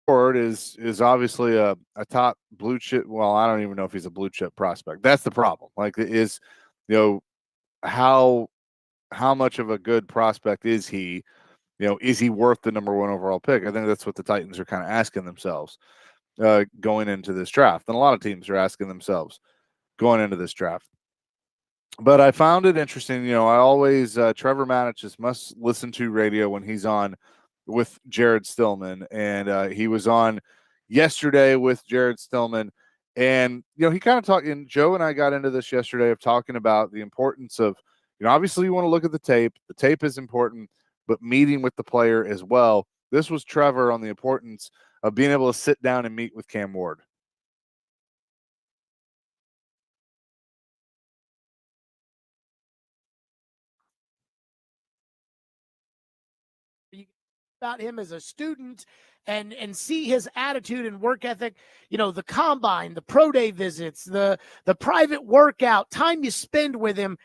Ward is obviously a top blue chip. Well, I don't even know if he's a blue chip prospect. That's the problem. Like, is you know how how much of a good prospect is he? Is he worth the number one overall pick? I think that's what the Titans are kind of asking themselves going into this draft, and a lot of teams are asking themselves going into this draft. But I found it interesting. I always Trevor Matich must listen to radio when he's on with Jared Stillman, and he was on yesterday with Jared Stillman, and he kind of talked. And Joe and I got into this yesterday of talking about the importance of, obviously you want to look at the tape. The tape is important, but meeting with the player as well. This was Trevor on the importance of being able to sit down and meet with Cam Ward. About him as a student and see his attitude and work ethic, the combine, the pro day visits, the private workout, time you spend with him,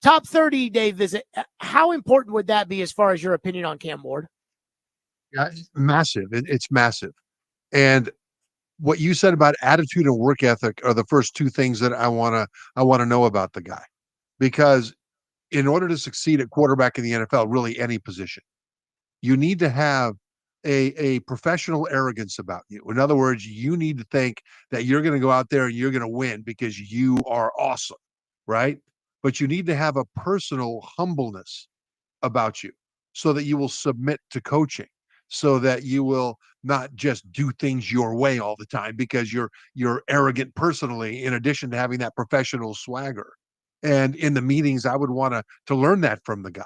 top 30-day visit. How important would that be as far as your opinion on Cam Ward? Yeah, massive. It's massive. And what you said about attitude and work ethic are the first two things that I want to know about the guy. Because in order to succeed at quarterback in the NFL, really any position, you need to have a professional arrogance about you. In other words, you need to think that you're going to go out there and you're going to win because you are awesome, right? But you need to have a personal humbleness about you so that you will submit to coaching, so that you will not just do things your way all the time because you're arrogant personally, in addition to having that professional swagger. And in the meetings, I would want to learn that from the guy.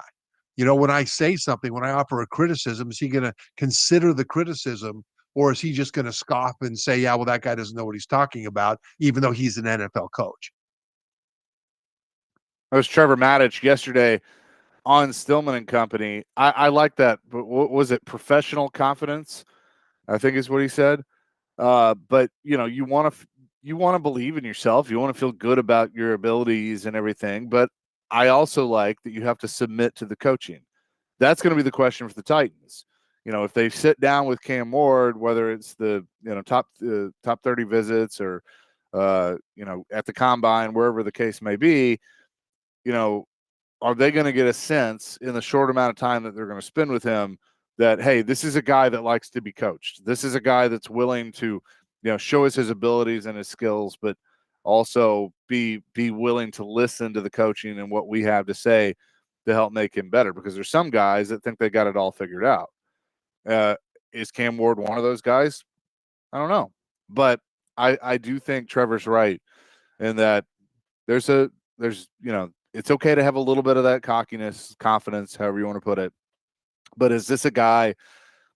When I say something, when I offer a criticism, is he going to consider the criticism, or is he just going to scoff and say, yeah, well, that guy doesn't know what he's talking about, even though he's an NFL coach? That was Trevor Matich yesterday on Stillman and Company. I like that. But what was it? Professional confidence, I think is what he said. But you want to believe in yourself. You want to feel good about your abilities and everything. But I also like that you have to submit to the coaching. That's going to be the question for the Titans. If they sit down with Cam Ward, whether it's the top 30 visits or at the combine, wherever the case may be, are they going to get a sense in the short amount of time that they're going to spend with him that, hey, this is a guy that likes to be coached. This is a guy that's willing to, show us his abilities and his skills, but also be willing to listen to the coaching and what we have to say to help make him better. Because there's some guys that think they got it all figured out. Is Cam Ward one of those guys? I don't know, but I do think Trevor's right in that there's it's okay to have a little bit of that cockiness, confidence, however you want to put it. But is this a guy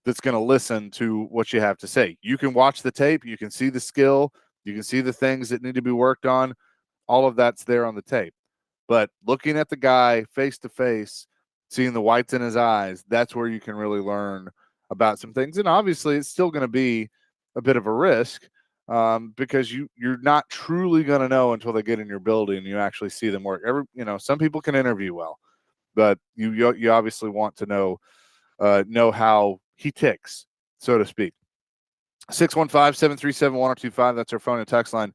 that's going to listen to what you have to say? You can watch the tape, you can see the skill, you can see the things that need to be worked on. All of that's there on the tape. But looking at the guy face to face, seeing the whites in his eyes, that's where you can really learn about some things. And obviously, it's still going to be a bit of a risk because you're not truly going to know until they get in your building and you actually see them work. Some people can interview well, but you obviously want to know how he ticks, so to speak. 615-737-1025. That's our phone and text line,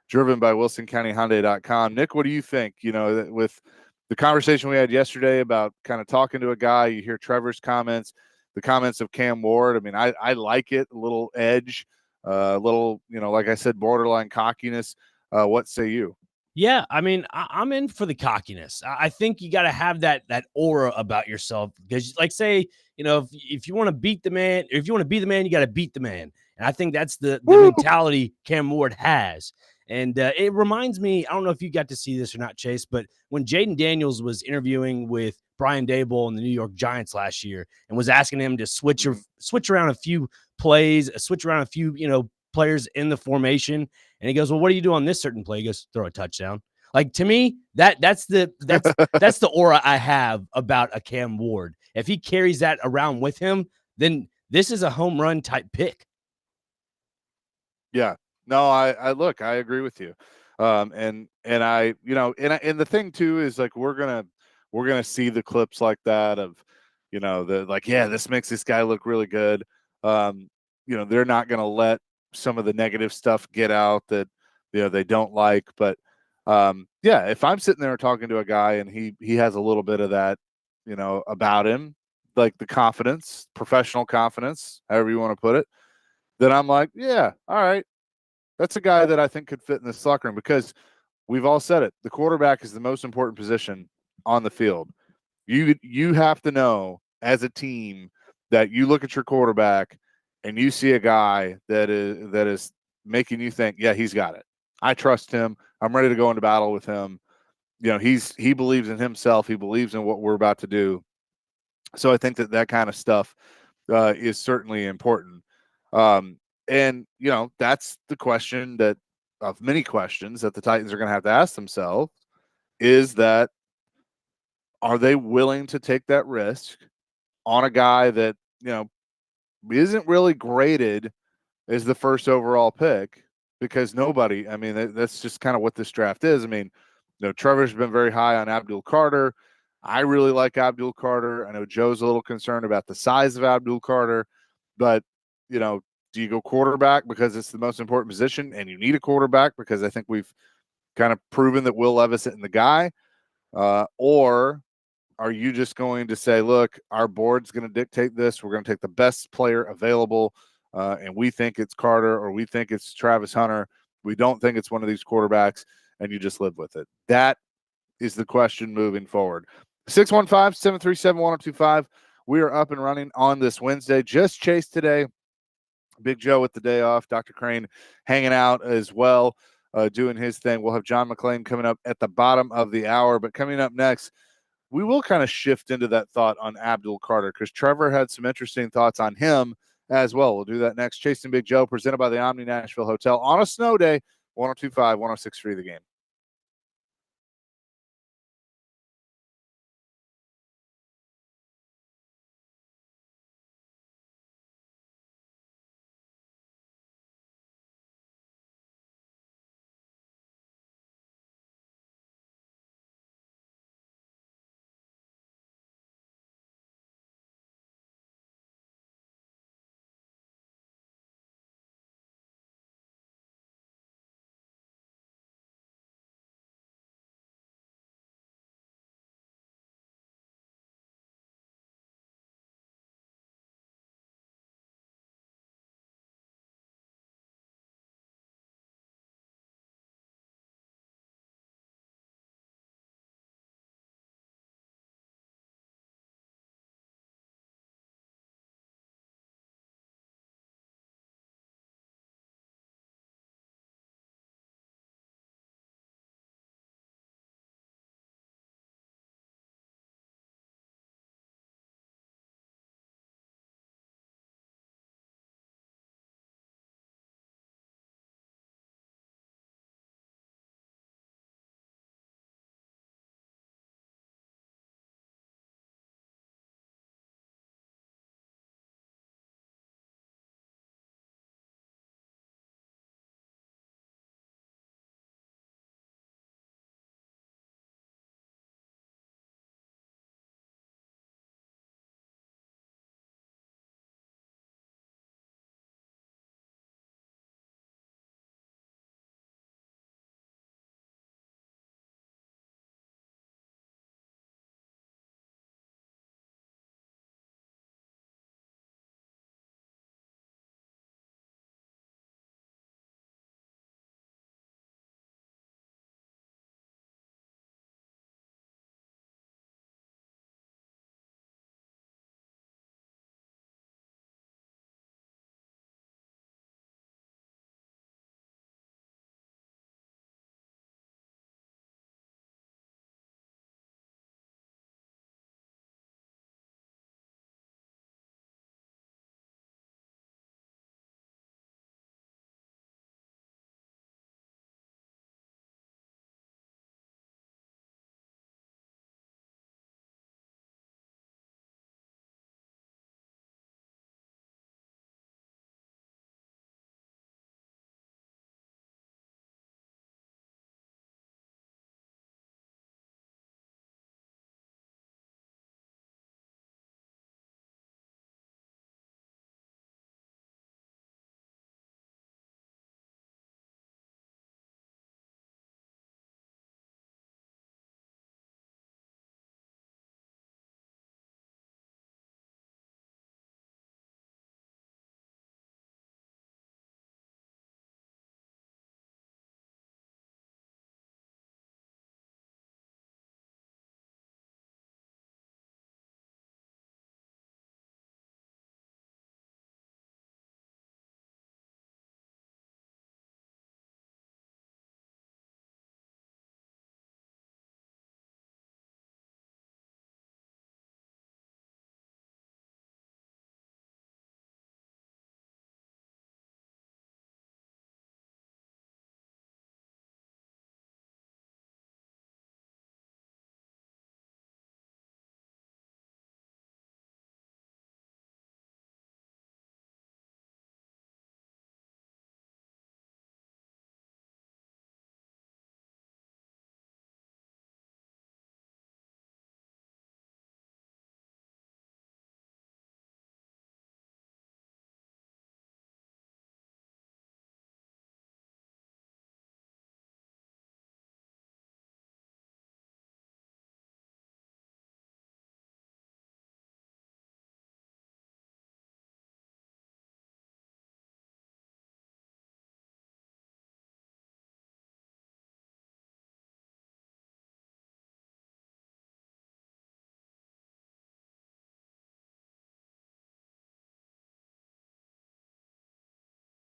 driven by WilsonCountyHyundai.com. Nick, what do you think? With the conversation we had yesterday about kind of talking to a guy, you hear Trevor's comments, the comments of Cam Ward. I mean, I like it, a little edge, a little, like I said, borderline cockiness. What say you? Yeah, I mean, I'm in for the cockiness. I think you got to have that aura about yourself because, like, say, if you want to beat the man, if you want to be the man, you got to beat the man. And I think that's the mentality Cam Ward has. And it reminds me, I don't know if you got to see this or not, Chase, but when Jaden Daniels was interviewing with Brian Daboll and the New York Giants last year and was asking him to switch around a few plays, switch around a few, players in the formation. And he goes, well, what do you do on this certain play? He goes, throw a touchdown. Like, to me, that's the aura I have about a Cam Ward. If he carries that around with him, then this is a home run type pick. Yeah, no, I agree with you. And the thing too is, like, we're gonna see the clips like that of, yeah, this makes this guy look really good. they're not going to let some of the negative stuff get out that they don't like. But yeah, if I'm sitting there talking to a guy and he has a little bit of that, about him, like the confidence, professional confidence, however you want to put it, then I'm like, yeah, all right, that's a guy that I think could fit in this locker room, because we've all said it. The quarterback is the most important position on the field. You have to know as a team that you look at your quarterback and you see a guy that is making you think, yeah, he's got it. I trust him. I'm ready to go into battle with him. He believes in himself. He believes in what we're about to do. So I think that kind of stuff is certainly important. And that's the question that of many questions that the Titans are going to have to ask themselves, is that, are they willing to take that risk on a guy that, isn't really graded as the first overall pick? Because nobody, I mean, that's just kind of what this draft is. I mean, Trevor's been very high on Abdul Carter. I really like Abdul Carter. I know Joe's a little concerned about the size of Abdul Carter, but, do you go quarterback because it's the most important position and you need a quarterback because I think we've kind of proven that Will Levis isn't the guy? Or are you just going to say, look, our board's going to dictate this. We're going to take the best player available, and we think it's Carter or we think it's Travis Hunter. We don't think it's one of these quarterbacks, and you just live with it. That is the question moving forward. 615-737-1025. We are up and running on this Wednesday. Just Chase today. Big Joe with the day off. Dr. Crane hanging out as well, doing his thing. We'll have John McClain coming up at the bottom of the hour. But coming up next, we will kind of shift into that thought on Abdul Carter, because Trevor had some interesting thoughts on him as well. We'll do that next. Chasing Big Joe, presented by the Omni Nashville Hotel on a snow day. 102.5, 106.3 The Game.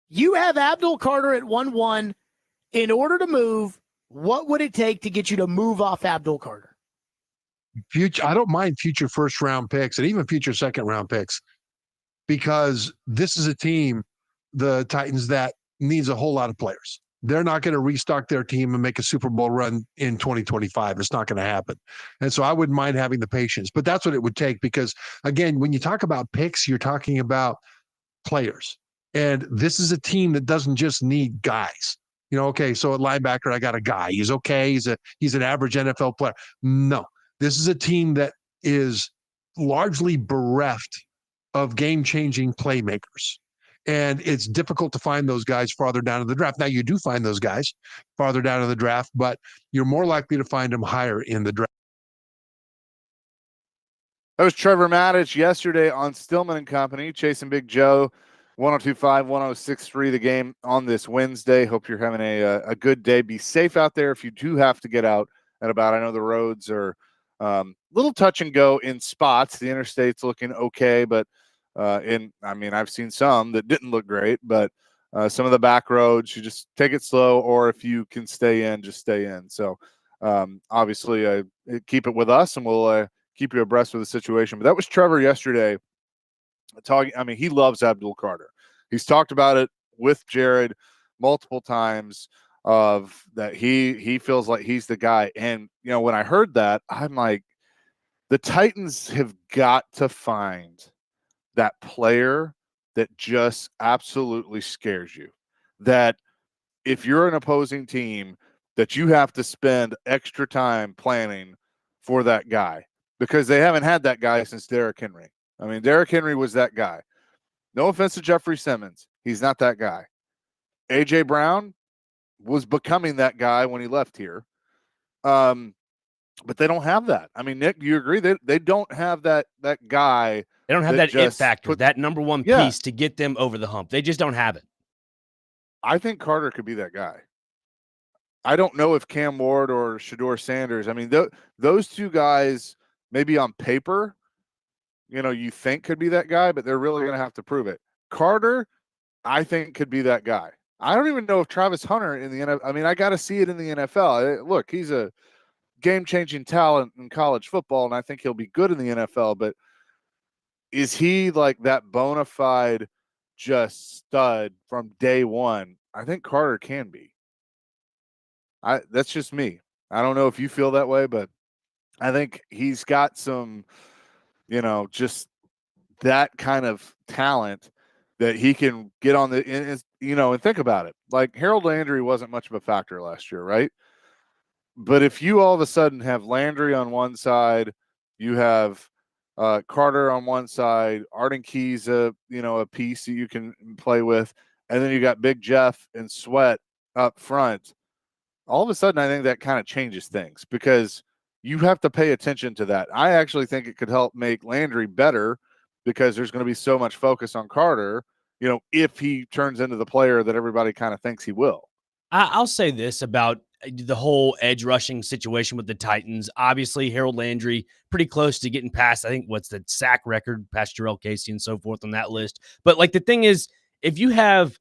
You have Abdul Carter at 1-1. In order to move, what would it take to get you to move off Abdul Carter? I don't mind future first round picks and even future second round picks, because this is a team, the Titans, that needs a whole lot of players. They're not going to restock their team and make a Super Bowl run in 2025. It's not going to happen. And so I wouldn't mind having the patience, but that's what it would take, because again, when you talk about picks, you're talking about players. And this is a team that doesn't just need guys. Okay, so at linebacker, I got a guy. He's okay. He's an average NFL player. No, this is a team that is largely bereft of game-changing playmakers. And it's difficult to find those guys farther down in the draft. Now, you do find those guys farther down in the draft, but you're more likely to find them higher in the draft. That was Trevor Maddich yesterday on Stillman and Company, chasing Big Joe. 102.5, 106.3 the game on this Wednesday. Hope you're having a good day. Be safe out there if you do have to get out and about. I know the roads are little touch and go in spots. The interstate's looking okay, but I've seen some that didn't look great, but some of the back roads, you just take it slow, or if you can stay in, just stay in. So obviously keep it with us, and we'll keep you abreast of the situation. But that was Trevor yesterday talking. I mean, he loves Abdul Carter. He's talked about it with Jared multiple times, of that he feels like he's the guy. And when I heard that, I'm like, the Titans have got to find that player that just absolutely scares you, that if you're an opposing team, that you have to spend extra time planning for that guy, because they haven't had that guy since Derrick Henry. I mean, Derrick Henry was that guy. No offense to Jeffrey Simmons. He's not that guy. A.J. Brown was becoming that guy when he left here. But they don't have that. I mean, Nick, do you agree? They don't have that guy. They don't have that it factor, that number one piece to get them over the hump. They just don't have it. I think Carter could be that guy. I don't know if Cam Ward or Shedeur Sanders. I mean, those two guys, maybe on paper, you think could be that guy, but they're really going to have to prove it. Carter, I think, could be that guy. I don't even know if Travis Hunter in the NFL. I mean, I got to see it in the NFL. Look, he's a game-changing talent in college football, and I think he'll be good in the NFL. But is he like that bona fide just stud from day one? I think Carter can be. That's just me. I don't know if you feel that way, but I think he's got some, just that kind of talent that he can get on the, and think about it. Like, Harold Landry wasn't much of a factor last year, right? But if you all of a sudden have Landry on one side, you have Carter on one side, Arden Key's a piece that you can play with, and then you got Big Jeff and Sweat up front. All of a sudden, I think that kind of changes things, because you have to pay attention to that. I actually think it could help make Landry better, because there's going to be so much focus on Carter, if he turns into the player that everybody kind of thinks he will. I'll say this about the whole edge rushing situation with the Titans. Obviously, Harold Landry pretty close to getting past, I think, what's the sack record, past Jarrell Casey and so forth on that list. But the thing is, if you have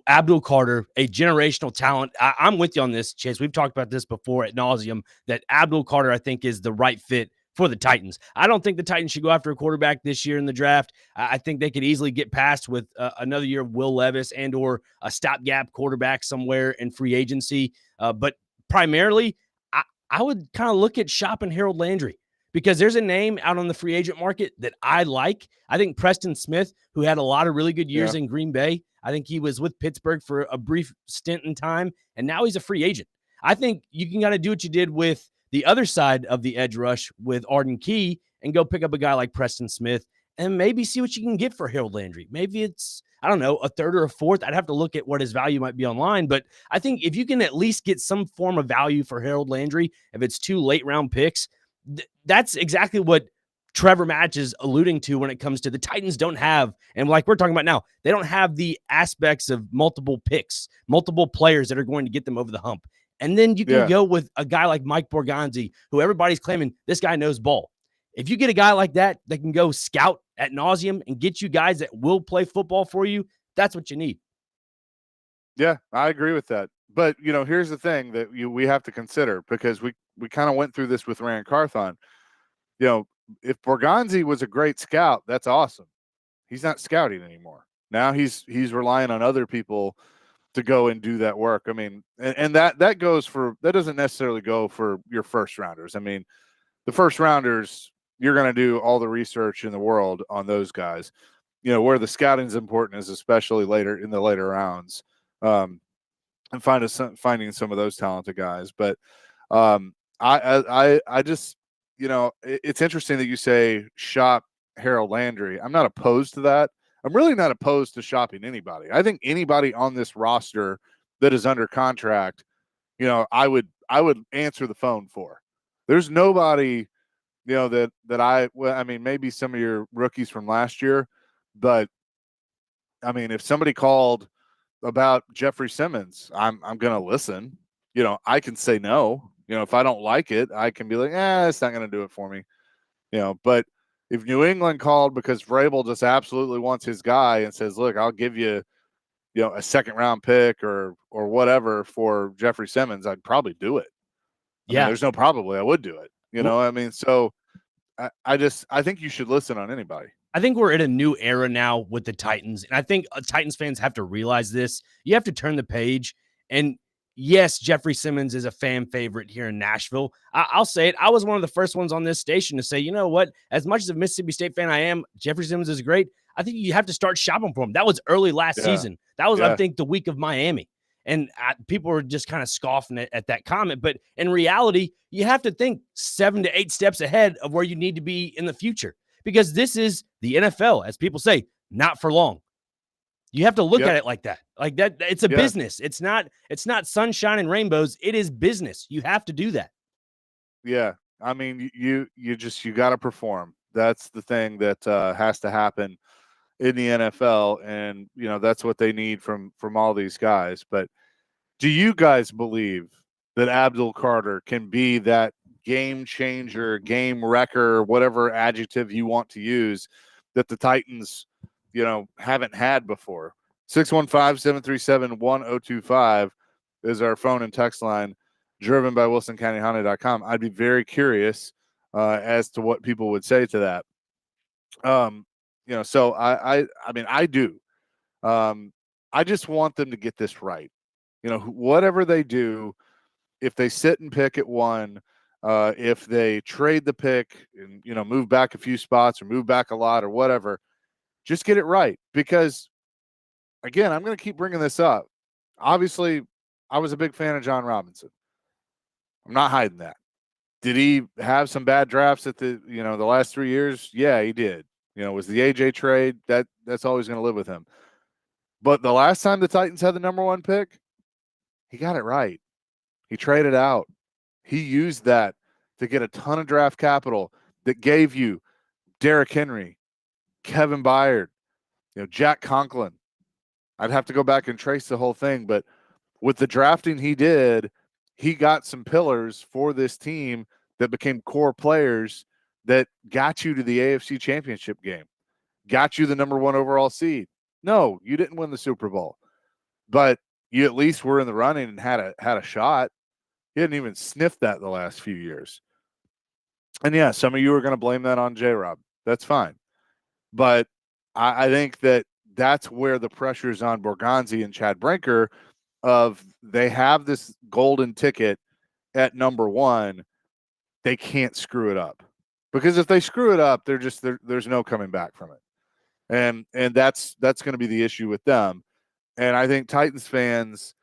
Abdul Carter, a generational talent, I'm with you on this, Chase. We've talked about this before ad nauseum, that Abdul Carter, I think, is the right fit for the Titans. I don't think the Titans should go after a quarterback this year in the draft. I think they could easily get past with another year of Will Levis and or a stopgap quarterback somewhere in free agency. But primarily, I would kind of look at shopping Harold Landry, because there's a name out on the free agent market that I like. I think Preston Smith, who had a lot of really good years in Green Bay, I think he was with Pittsburgh for a brief stint in time, and now he's a free agent. I think you can kind of do what you did with the other side of the edge rush with Arden Key and go pick up a guy like Preston Smith and maybe see what you can get for Harold Landry. Maybe it's, I don't know, a third or a fourth. I'd have to look at what his value might be online, but I think if you can at least get some form of value for Harold Landry, if it's 2 late round picks, that's exactly what Trevor Maddich is alluding to when it comes to the Titans don't have, and like we're talking about now, they don't have the aspects of multiple picks, multiple players that are going to get them over the hump. And then you can go with a guy like Mike Borgonzi, who everybody's claiming this guy knows ball. If you get a guy like that that can go scout ad nauseum and get you guys that will play football for you, that's what you need. Yeah, I agree with that. But here's the thing that we have to consider, because we kind of went through this with Rand Carthon. If Borgonzi was a great scout, that's awesome. He's not scouting anymore. Now he's relying on other people to go and do that work. I mean, and that doesn't necessarily go for your first rounders. I mean, the first rounders, you're going to do all the research in the world on those guys. Where the scouting is important is especially later in the later rounds, and finding some of those talented guys. But I just it's interesting that you say shop Harold Landry. I'm not opposed to that. I'm really not opposed to shopping anybody. I think anybody on this roster that is under contract, I would answer the phone for. There's nobody, I mean, maybe some of your rookies from last year, but I mean, if somebody called about Jeffrey Simmons, I'm going to listen. I can say no. If I don't like it, I can be like, it's not going to do it for me. But if New England called because Vrabel just absolutely wants his guy and says, look, I'll give you, a second round pick or whatever for Jeffrey Simmons, I'd probably do it. I mean, there's no probably, I would do it. I mean, so I think you should listen on anybody. I think we're in a new era now with the Titans, and I think Titans fans have to realize this. You have to turn the page, and yes, Jeffrey Simmons is a fan favorite here in Nashville. I'll say it. I was one of the first ones on this station to say, you know what? As much as a Mississippi State fan I am, Jeffrey Simmons is great. I think you have to start shopping for him. That was early last season. That was, I think, the week of Miami. And people were just kind of scoffing at that comment. But in reality, you have to think 7 to 8 steps ahead of where you need to be in the future. Because this is the NFL, as people say, not for long. You have to look at it like that. Like that, it's a business. It's not sunshine and rainbows. It is business. You have to do that. Yeah. I mean, you got to perform. That's the thing that has to happen in the NFL. And, that's what they need from all these guys. But do you guys believe that Abdul Carter can be that game changer, game wrecker, whatever adjective you want to use, that the Titans, haven't had before? 615-737-1025 is our phone and text line, driven by WilsonCountyHonda.com. I'd be very curious as to what people would say to that. So I mean, I do. I just want them to get this right. Whatever they do, if they sit and pick at 1, if they trade the pick and, move back a few spots or move back a lot or whatever, just get it right. Because, again, I'm going to keep bringing this up. Obviously, I was a big fan of John Robinson. I'm not hiding that. Did he have some bad drafts at the last 3 years? Yeah, he did. Was the AJ trade, that's always going to live with him. But the last time the Titans had the number 1 pick, he got it right. He traded out. He used that to get a ton of draft capital that gave you Derrick Henry, Kevin Byard, Jack Conklin. I'd have to go back and trace the whole thing, but with the drafting he did, he got some pillars for this team that became core players that got you to the AFC Championship game, got you the number 1 overall seed. No, you didn't win the Super Bowl, but you at least were in the running and had a shot. He hadn't even sniffed that the last few years. And yeah, some of you are going to blame that on J-Rob. That's fine. But I think that's where the pressure is on Borgonzi and Chad Brinker of they have this golden ticket at number 1. They can't screw it up. Because if they screw it up, there's no coming back from it. And that's going to be the issue with them. And I think Titans fans,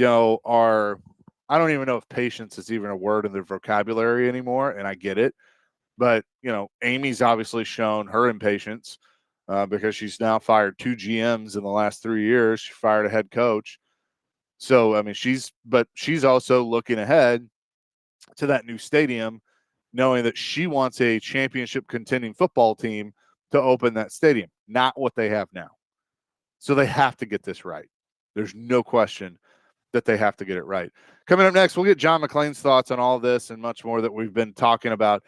are, I don't even know if patience is even a word in their vocabulary anymore, and I get it. But, Amy's obviously shown her impatience because she's now fired 2 GMs in the last 3 years. She fired a head coach. So, I mean, she's also looking ahead to that new stadium, knowing that she wants a championship contending football team to open that stadium, not what they have now. So they have to get this right. There's no question that they have to get it right. Coming up next, we'll get John McClain's thoughts on all of this and much more that we've been talking about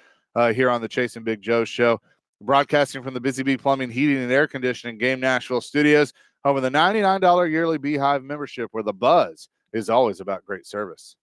here on the Chase and Big Joe show. Broadcasting from the Busy Bee Plumbing, Heating, and Air Conditioning Game Nashville studios. home of the $99 yearly Beehive membership, where the buzz is always about great service.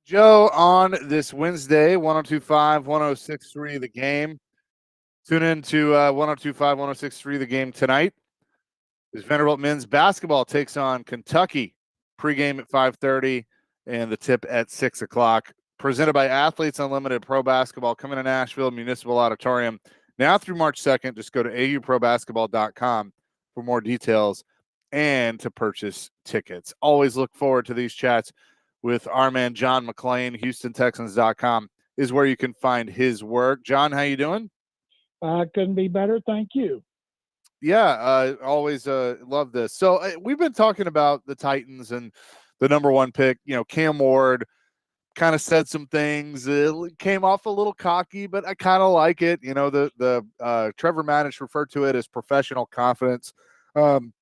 Joe, on this Wednesday, 1025, 1063, the game. Tune in to 1025, 1063, the game tonight. As Vanderbilt men's basketball takes on Kentucky. Pregame at 5:30 and the tip at 6 o'clock. Presented by Athletes Unlimited Pro Basketball, coming to Nashville Municipal Auditorium now through March 2nd. Just go to auprobasketball.com for more details and to purchase tickets. Always look forward to these chats with our man John McClain. HoustonTexans.com is where you can find his work. John, how you doing? Couldn't be better. Thank you. Yeah, always love this. So we've been talking about the Titans and the number one pick. You know, Cam Ward kind of said some things. It came off a little cocky, but I kind of like it. You know, the Trevor Madish referred to it as professional confidence, and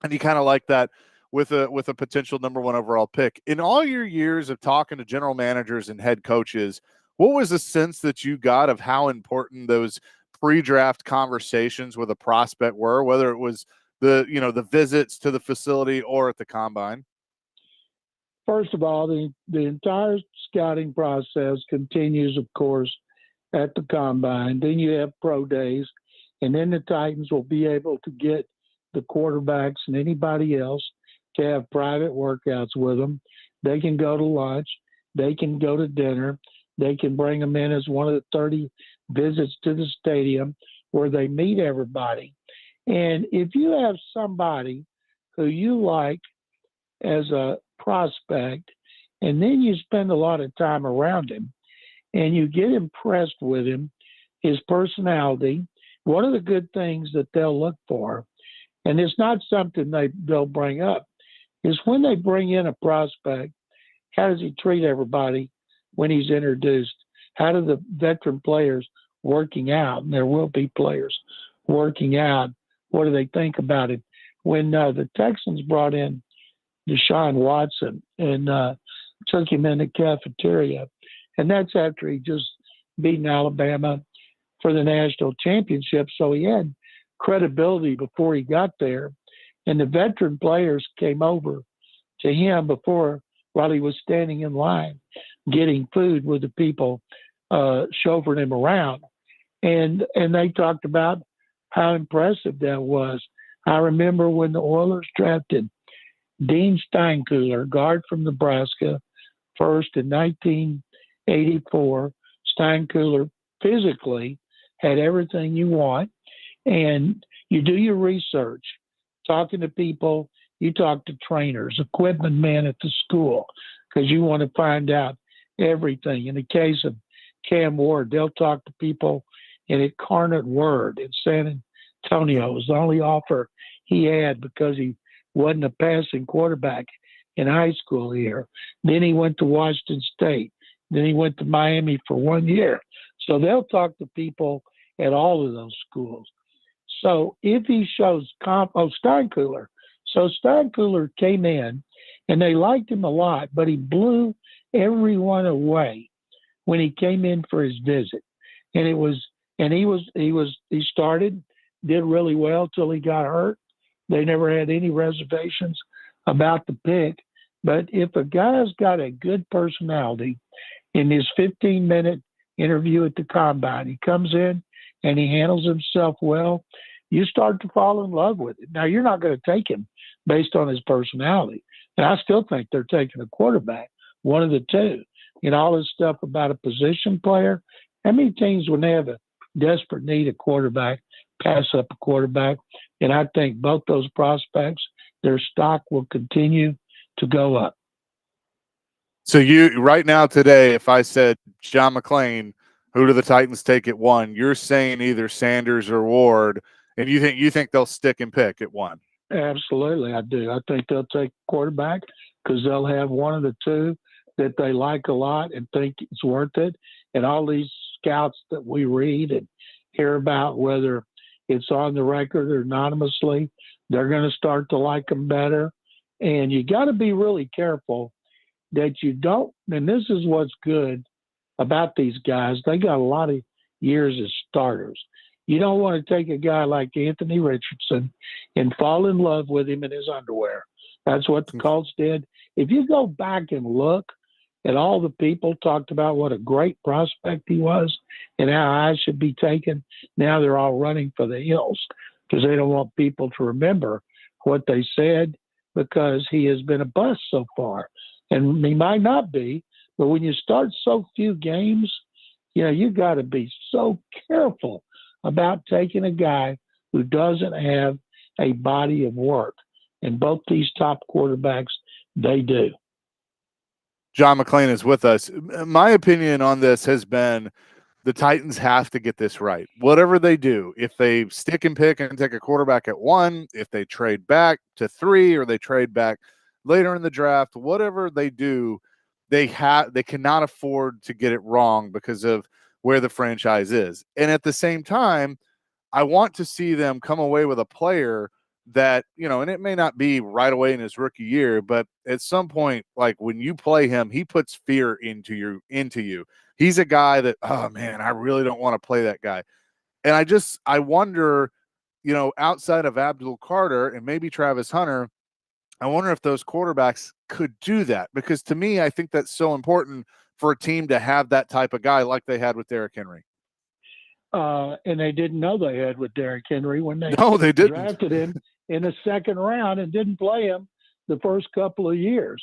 you kind of like that with a potential number one overall pick. In all your years of talking to general managers and head coaches, what was the sense that you got of how important those pre-draft conversations with a prospect were, whether it was the visits to the facility or at the combine? First of all, the entire scouting process continues, of course, at the combine. Then you have pro days, and then the Titans will be able to get the quarterbacks and anybody else to have private workouts with them. They can go to lunch. They can go to dinner. They can bring them in as one of the 30 visits to the stadium where they meet everybody. And if you have somebody who you like as a prospect, and then you spend a lot of time around him and you get impressed with him, his personality, one of the good things that they'll look for, and it's not something they'll bring up, is when they bring in a prospect, how does he treat everybody when he's introduced? How do the veteran players working out, and there will be players working out, what do they think about it? When the Texans brought in Deshaun Watson and took him in the cafeteria, and that's after he just beaten Alabama for the national championship, so he had credibility before he got there. And the veteran players came over to him while he was standing in line getting food with the people chauffeuring him around. And they talked about how impressive that was. I remember when the Oilers drafted Dean Steinkuhler, guard from Nebraska, first in 1984. Steinkuhler physically had everything you want, and you do your research, talking to people. You talk to trainers, equipment men at the school, because you want to find out everything. In the case of Cam Ward, they'll talk to people in Incarnate Word in San Antonio. It was the only offer he had because he wasn't a passing quarterback in high school here. Then he went to Washington State. Then he went to Miami for 1 year. So they'll talk to people at all of those schools. So if he shows Steinkuhler. So Steinkuhler came in, and they liked him a lot, but he blew everyone away when he came in for his visit. And he started, did really well till he got hurt. They never had any reservations about the pick. But if a guy's got a good personality in his 15-minute interview at the combine, he comes in and he handles himself well, you start to fall in love with it. Now, you're not going to take him based on his personality. And I still think they're taking a quarterback, one of the two. You know, all this stuff about a position player. How many teams, when they have a desperate need of quarterback, pass up a quarterback? And I think both those prospects, their stock will continue to go up. So you right now today, if I said John McClain, who do the Titans take at 1? You're saying either Sanders or Ward, and you think they'll stick and pick at 1? Absolutely, I do. I think they'll take quarterback because they'll have one of the two that they like a lot and think it's worth it. And all these scouts that we read and hear about, whether it's on the record or anonymously, they're going to start to like them better. And you got to be really careful that you don't, and this is what's good about these guys, they got a lot of years as starters. You don't want to take a guy like Anthony Richardson and fall in love with him in his underwear. That's what the Colts did. If you go back and look at all the people talked about what a great prospect he was and how I should be taken, now they're all running for the hills because they don't want people to remember what they said because he has been a bust so far. And he might not be, but when you start so few games, you know, you got to be so careful about taking a guy who doesn't have a body of work. And both these top quarterbacks, they do. John McClain is with us. My opinion on this has been the Titans have to get this right. Whatever they do, if they stick and pick and take a quarterback at 1, if they trade back to 3, or they trade back later in the draft, whatever they do, they cannot afford to get it wrong because of where the franchise is. And at the same time, I want to see them come away with a player that, and it may not be right away in his rookie year, but at some point, like when you play him, he puts fear into you. He's a guy that, oh man, I really don't want to play that guy. And I wonder, outside of Abdul Carter and maybe Travis Hunter, I wonder if those quarterbacks could do that, because to me, I think that's so important for a team to have that type of guy like they had with Derrick Henry. And they didn't know they had with Derrick Henry when they didn't. drafted him in the second round and didn't play him the first couple of years.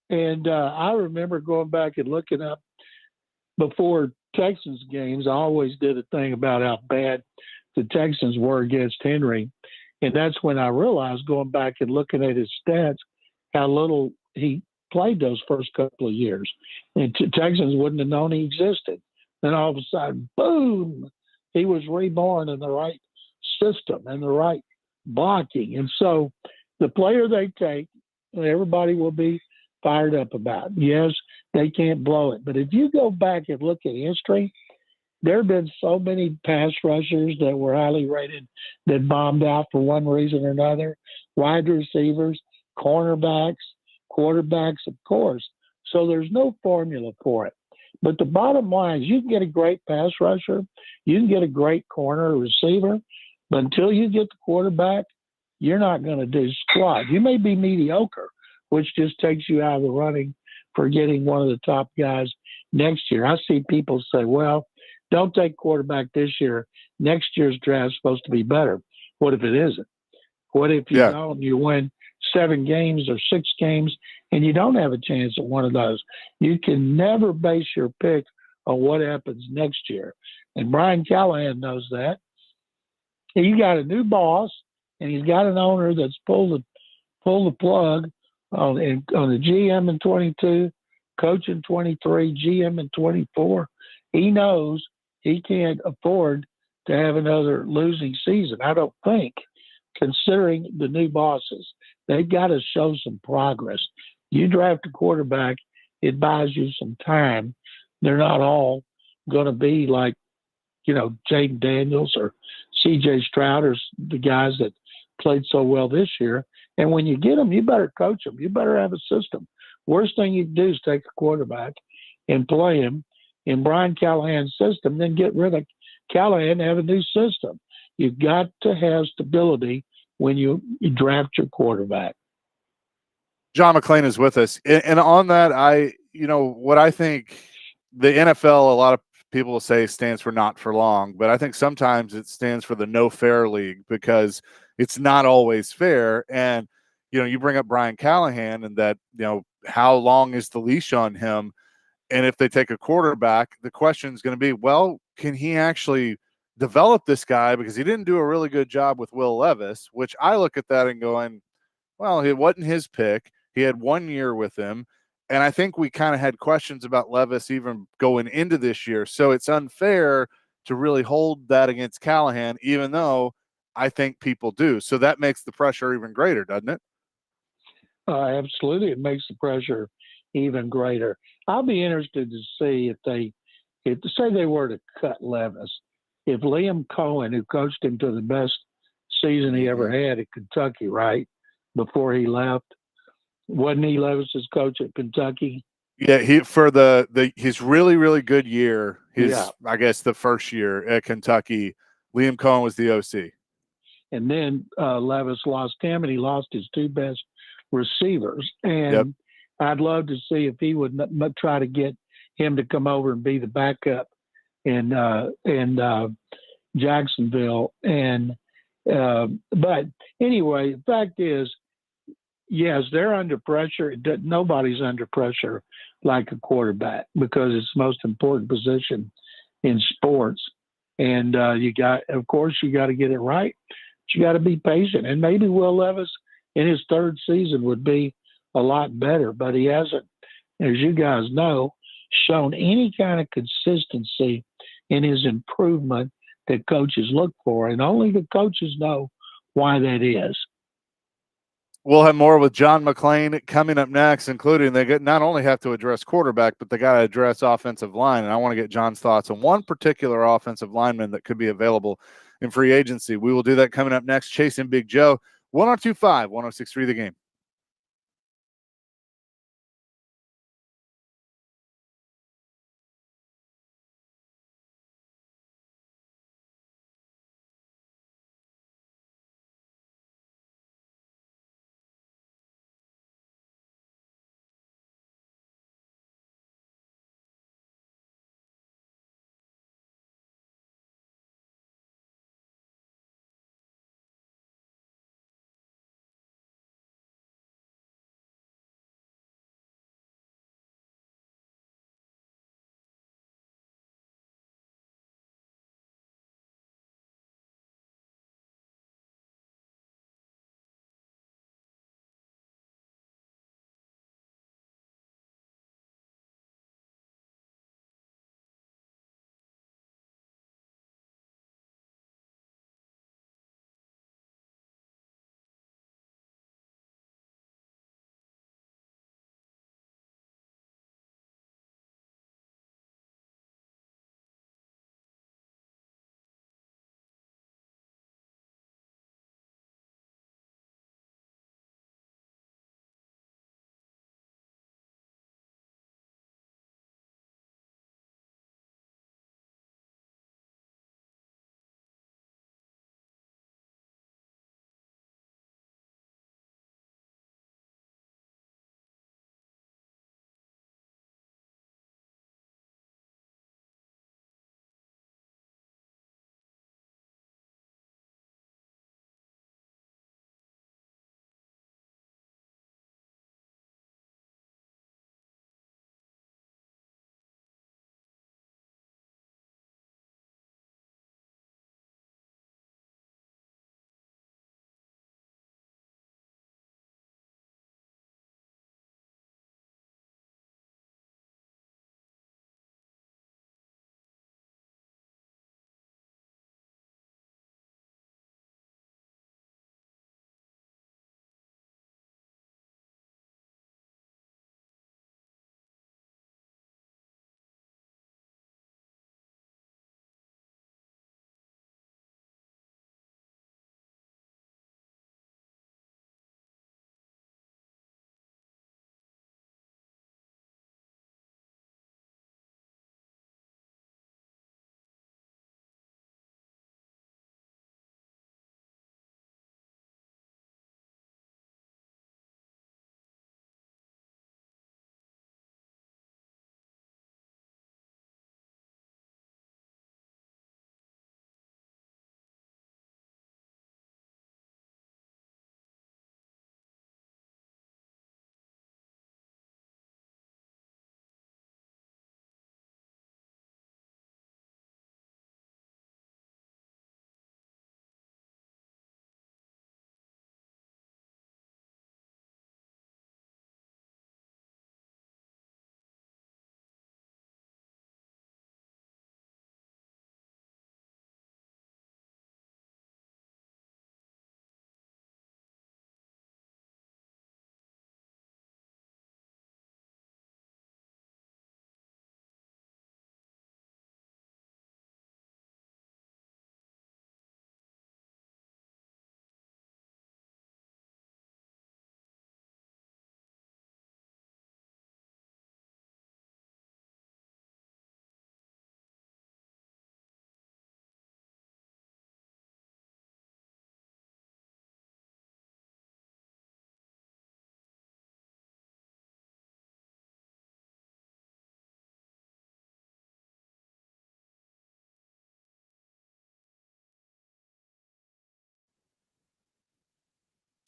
And I remember going back and looking up before Texans games. I always did a thing about how bad the Texans were against Henry. And that's when I realized, going back and looking at his stats, how little he played those first couple of years. And Texans wouldn't have known he existed. Then all of a sudden, boom, he was reborn in the right system and the right blocking. And so the player they take, everybody will be fired up about. Yes, they can't blow it. But if you go back and look at history, there have been so many pass rushers that were highly rated that bombed out for one reason or another. Wide receivers, cornerbacks, quarterbacks, of course. So there's no formula for it. But the bottom line is you can get a great pass rusher, you can get a great corner receiver, but until you get the quarterback, you're not going to do squat. You may be mediocre, which just takes you out of the running for getting one of the top guys next year. I see people say, well, don't take quarterback this year. Next year's draft is supposed to be better. What if it isn't? What if you don't? You win 7 games or 6 games and you don't have a chance at one of those? You can never base your pick on what happens next year. And Brian Callahan knows that. He got a new boss, and he's got an owner that's pulled the plug on the GM in 22, coach in 23, GM in 24. He knows he can't afford to have another losing season, I don't think, considering the new bosses. They've got to show some progress. You draft a quarterback, it buys you some time. They're not all going to be like, Jaden Daniels or C.J. Stroud or the guys that played so well this year. And when you get them, you better coach them. You better have a system. Worst thing you can do is take a quarterback and play him in Brian Callahan's system, then get rid of Callahan and have a new system. You've got to have stability when you draft your quarterback. John McClain is with us. And on that, what I think the NFL, a lot of people will say stands for not for long, but I think sometimes it stands for the no fair league, because it's not always fair. And, you bring up Brian Callahan and that, how long is the leash on him? And if they take a quarterback, the question is going to be, well, can he actually develop this guy? Because he didn't do a really good job with Will Levis, which I look at that and going, well, it wasn't his pick. He had 1 year with him. And I think we kind of had questions about Levis even going into this year. So it's unfair to really hold that against Callahan, even though I think people do. So that makes the pressure even greater, doesn't it? Absolutely. It makes the pressure even greater. I'll be interested to see if say they were to cut Levis, if Liam Cohen, who coached him to the best season he ever had at Kentucky, right, before he left, wasn't he Levis's coach at Kentucky? Yeah, he for his really, really good year, I guess the first year at Kentucky, Liam Cohen was the OC. And then Levis lost him, and he lost his 2 best receivers. And I'd love to see if he would try to get him to come over and be the backup in Jacksonville. And but anyway, the fact is, yes, they're under pressure. Nobody's under pressure like a quarterback, because it's the most important position in sports. And of course, you got to get it right. But you got to be patient. And maybe Will Levis in his third season would be a lot better, but he hasn't, as you guys know, shown any kind of consistency in his improvement that coaches look for. And only the coaches know why that is. We'll have more with John McClain coming up next, including they not only have to address quarterback, but they got to address offensive line. And I want to get John's thoughts on one particular offensive lineman that could be available in free agency. We will do that coming up next. Chasing Big Joe, 1025, 1063 The Game.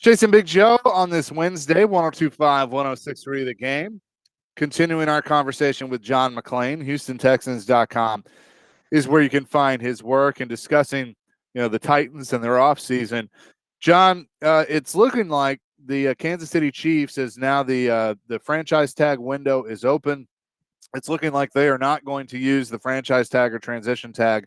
Chasing Big Joe on this Wednesday, 1025, 1063 The Game. Continuing our conversation with John McClain, HoustonTexans.com is where you can find his work and discussing, the Titans and their offseason. John, it's looking like the Kansas City Chiefs is now the franchise tag window is open. It's looking like they are not going to use the franchise tag or transition tag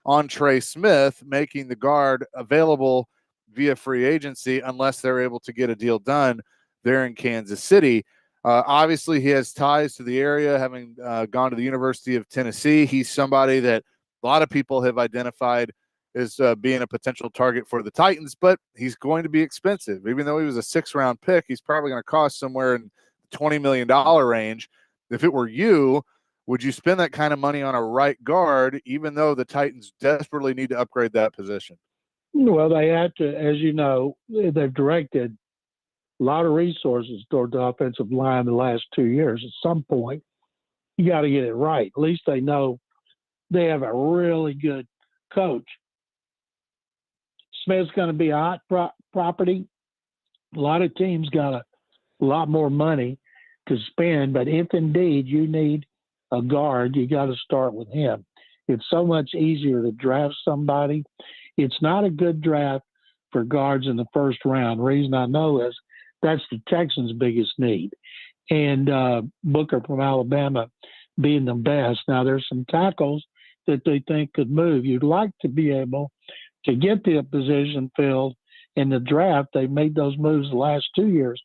on Trey Smith, making the guard available via free agency unless they're able to get a deal done there in Kansas City. Obviously, he has ties to the area, having gone to the University of Tennessee. He's somebody that a lot of people have identified as being a potential target for the Titans, but he's going to be expensive. Even though he was a 6th-round pick, he's probably going to cost somewhere in the $20 million range. If it were you, would you spend that kind of money on a right guard, even though the Titans desperately need to upgrade that position? Well, they had to, as you know, they've directed a lot of resources toward the offensive line the last 2 years. At some point, you got to get it right. At least they know they have a really good coach. Smith's going to be a hot property. A lot of teams got a lot more money to spend, but if indeed you need a guard, you got to start with him. It's so much easier to draft somebody. It's not a good draft for guards in the first round. The reason I know is that's the Texans' biggest need. And Booker from Alabama being the best. Now, there's some tackles that they think could move. You'd like to be able to get the position filled in the draft. They made those moves the last 2 years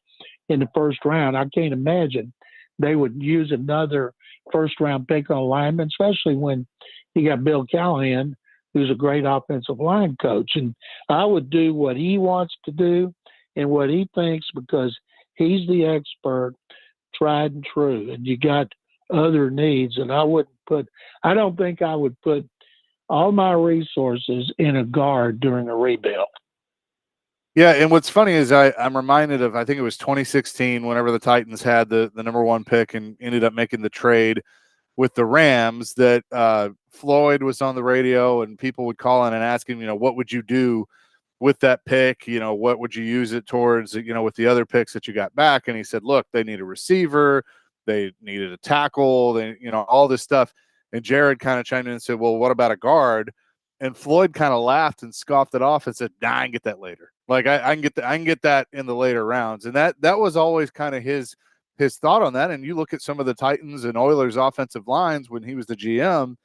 in the first round. I can't imagine they would use another first-round pick on lineman, especially when you got Bill Callahan, who's a great offensive line coach. And I would do what he wants to do and what he thinks, because he's the expert, tried and true. And you got other needs. And I don't think I would put all my resources in a guard during a rebuild. Yeah, and what's funny is I'm reminded of, I think it was 2016, whenever the Titans had the number 1 pick and ended up making the trade with the Rams, that Floyd was on the radio and people would call in and ask him, what would you do with that pick? What would you use it towards, with the other picks that you got back? And he said, look, they need a receiver. They needed a tackle. They, all this stuff. And Jared kind of chimed in and said, well, what about a guard? And Floyd kind of laughed and scoffed it off and said, nah, I can get that later. Like I can get that in the later rounds. And that was always kind of his thought on that. And you look at some of the Titans and Oilers offensive lines when he was the GM,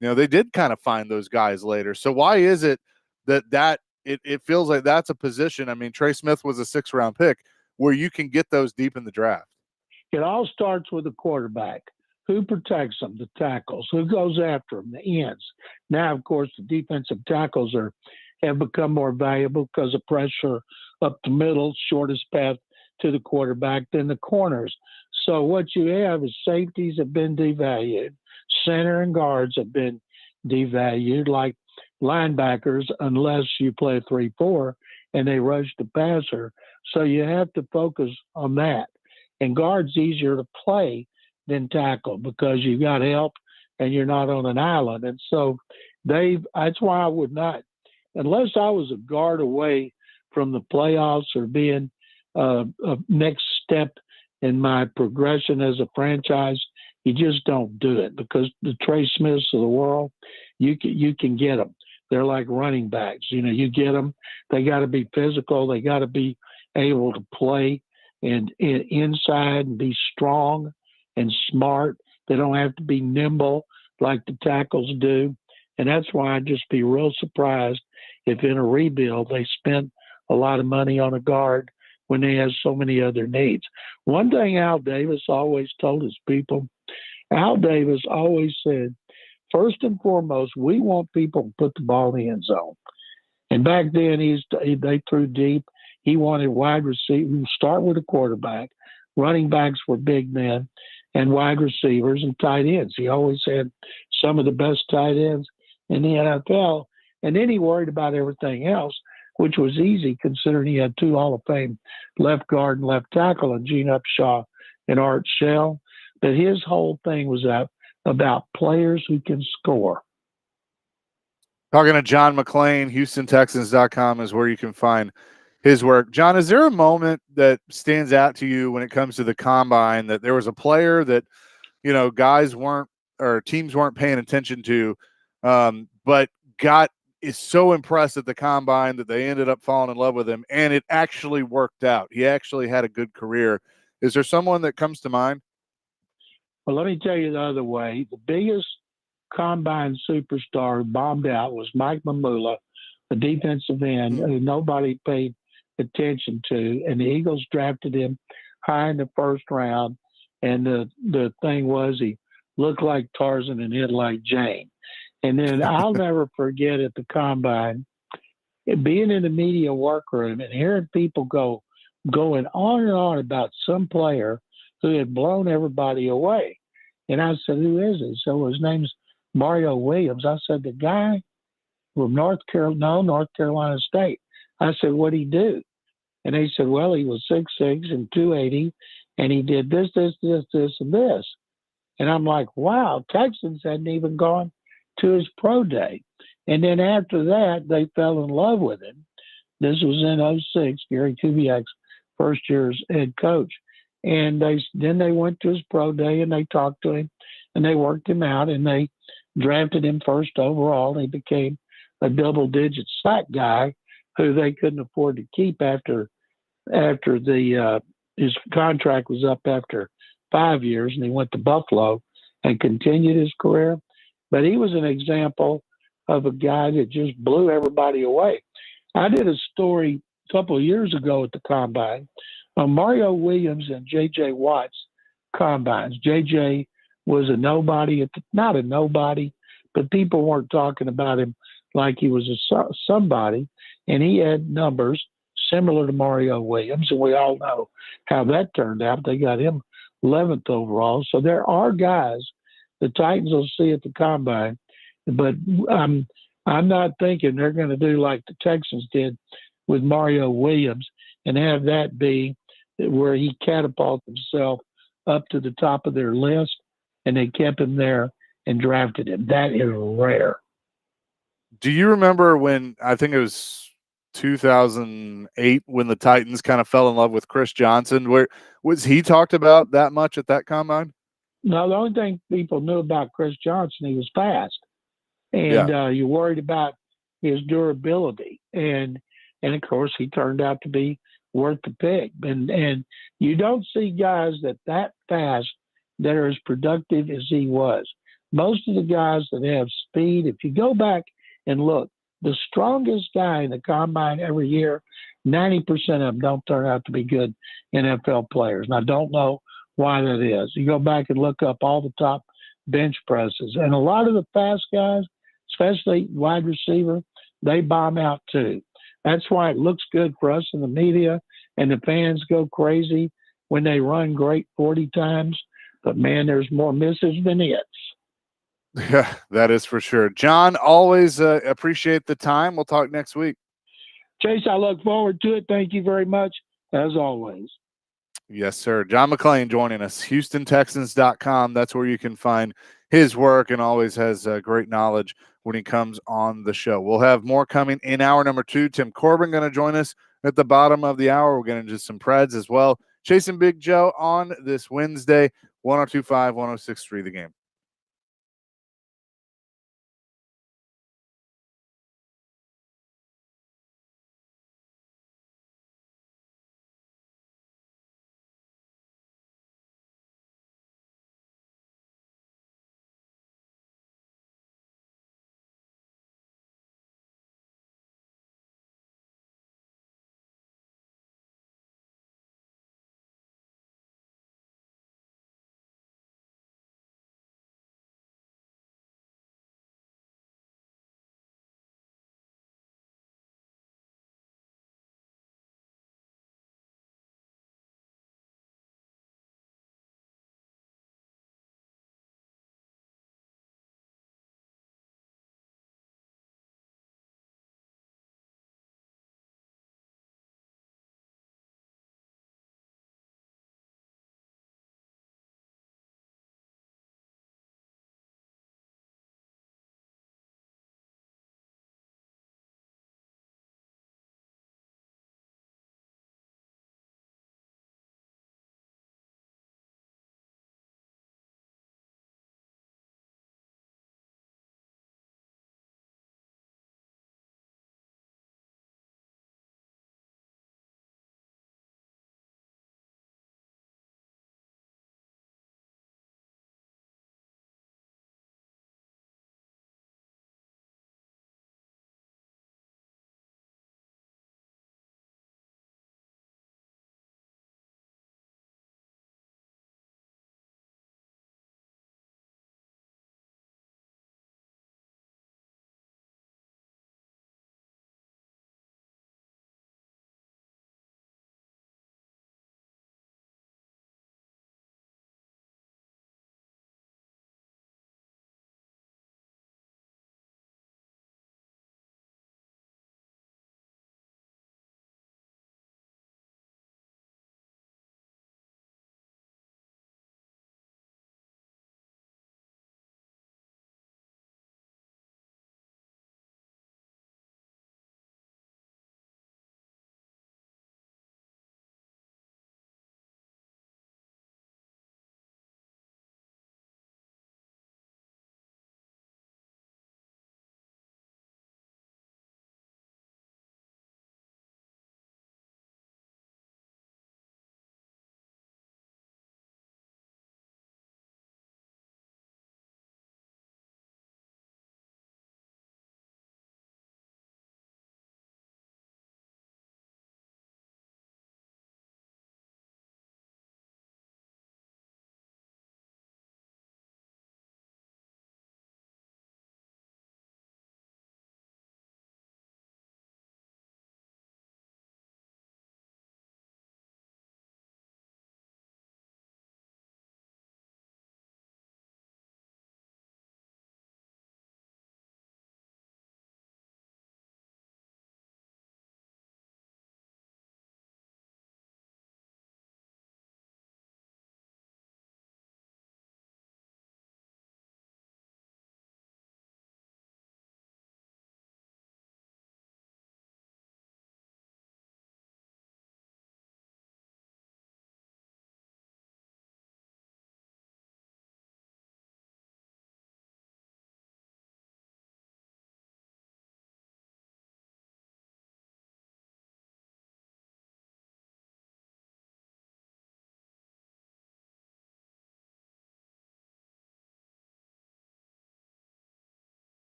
they did kind of find those guys later. So why is it that it feels like that's a position? I mean, Trey Smith was a 6th-round pick where you can get those deep in the draft. It all starts with the quarterback. Who protects them? The tackles. Who goes after them? The ends. Now, of course, the defensive tackles have become more valuable because of pressure up the middle, shortest path to the quarterback than the corners. So what you have is safeties have been devalued. Center and guards have been devalued, like linebackers, unless you play 3-4 and they rush the passer. So you have to focus on that. And guard's easier to play than tackle because you got help and you're not on an island. And so that's why I would not, unless I was a guard away from the playoffs or being a next step in my progression as a franchise, you just don't do it, because the Trey Smiths of the world, you can get them. They're like running backs. You get them. They got to be physical. They got to be able to play and inside and be strong and smart. They don't have to be nimble like the tackles do. And that's why I'd just be real surprised if in a rebuild they spent a lot of money on a guard when they have so many other needs. One thing Al Davis always told his people, Al Davis always said, first and foremost, we want people to put the ball in the end zone. And back then they threw deep. He wanted wide receivers. Start with a quarterback. Running backs were big men, and wide receivers and tight ends. He always had some of the best tight ends in the NFL. And then he worried about everything else, which was easy considering he had 2 Hall of Fame left guard and left tackle, and Gene Upshaw and Art Shell. But his whole thing was about players who can score. Talking to John McClain, HoustonTexans.com is where you can find his work. John, is there a moment that stands out to you when it comes to the combine that there was a player that, guys weren't, or teams weren't paying attention to, but is so impressed at the combine that they ended up falling in love with him, and it actually worked out. He actually had a good career. Is there someone that comes to mind? Well, let me tell you the other way. The biggest combine superstar who bombed out was Mike Mamula, the defensive end who nobody paid attention to, and the Eagles drafted him high in the first round. And the thing was, he looked like Tarzan and hit like Jane. And then I'll never forget at the combine, being in the media workroom and hearing people going on and on about some player who had blown everybody away. And I said, who is it? So his name's Mario Williams. I said, the guy from North Carolina State. I said, what'd he do? And they said, well, he was 6'6" and 280, and he did this, and this. And I'm like, wow, Texans hadn't even gone to his pro day. And then after that, they fell in love with him. This was in 06, Gary Kubiak's first year as head coach. And then they went to his pro day and they talked to him and they worked him out and they drafted him first overall. He became a double-digit sack guy who they couldn't afford to keep after his contract was up after 5 years, and he went to Buffalo and continued his career. But he was an example of a guy that just blew everybody away. I did a story a couple of years ago at the Combine on Mario Williams and J.J. Watt's combines. J.J. was a nobody, not a nobody, but people weren't talking about him like he was a somebody, and he had numbers similar to Mario Williams, and we all know how that turned out. They got him 11th overall. So there are guys the Titans will see at the Combine, but I'm not thinking they're going to do like the Texans did with Mario Williams and have that be where he catapulted himself up to the top of their list, and they kept him there and drafted him. That is rare. Do you remember when, I think it was 2008, when the Titans kind of fell in love with Chris Johnson? Where was he talked about that much at that combine? No, the only thing people knew about Chris Johnson, he was fast, and you're worried about his durability, and of course he turned out to be worth the pick. And you don't see guys that fast that are as productive as he was. Most of the guys that have speed, if you go back and look, the strongest guy in the combine every year, 90% of them don't turn out to be good NFL players. And I don't know why that is. You go back and look up all the top bench presses. And a lot of the fast guys, especially wide receiver, they bomb out too. That's why it looks good for us in the media, and the fans go crazy when they run great 40 times. But, man, there's more misses than hits. Yeah, that is for sure. John, always appreciate the time. We'll talk next week. Chase, I look forward to it. Thank you very much, as always. Yes, sir. John McClain joining us, HoustonTexans.com. That's where you can find his work, and always has great knowledge when he comes on the show. We'll have more coming in hour number 2. Tim Corbin going to join us at the bottom of the hour. We're going to do some Preds as well. Chasing Big Joe on this Wednesday, 102.5, 106.3 The Game.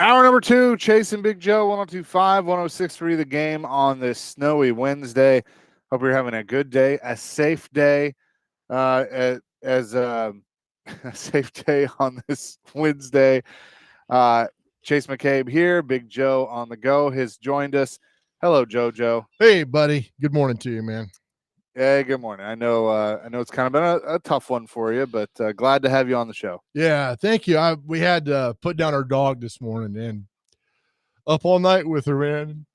Hour number 2, Chase and Big Joe, 102.5, 106.3 The Game on this snowy Wednesday. Hope you're having a good day, a safe day, as a safe day on this Wednesday. Chase McCabe here, Big Joe on the go has joined us. Hello, JoJo. Hey, buddy. Good morning to you, man. Hey, good morning. I know it's kind of been a tough one for you, but glad to have you on the show. Yeah, thank you. We had to put down our dog this morning and up all night with her, man.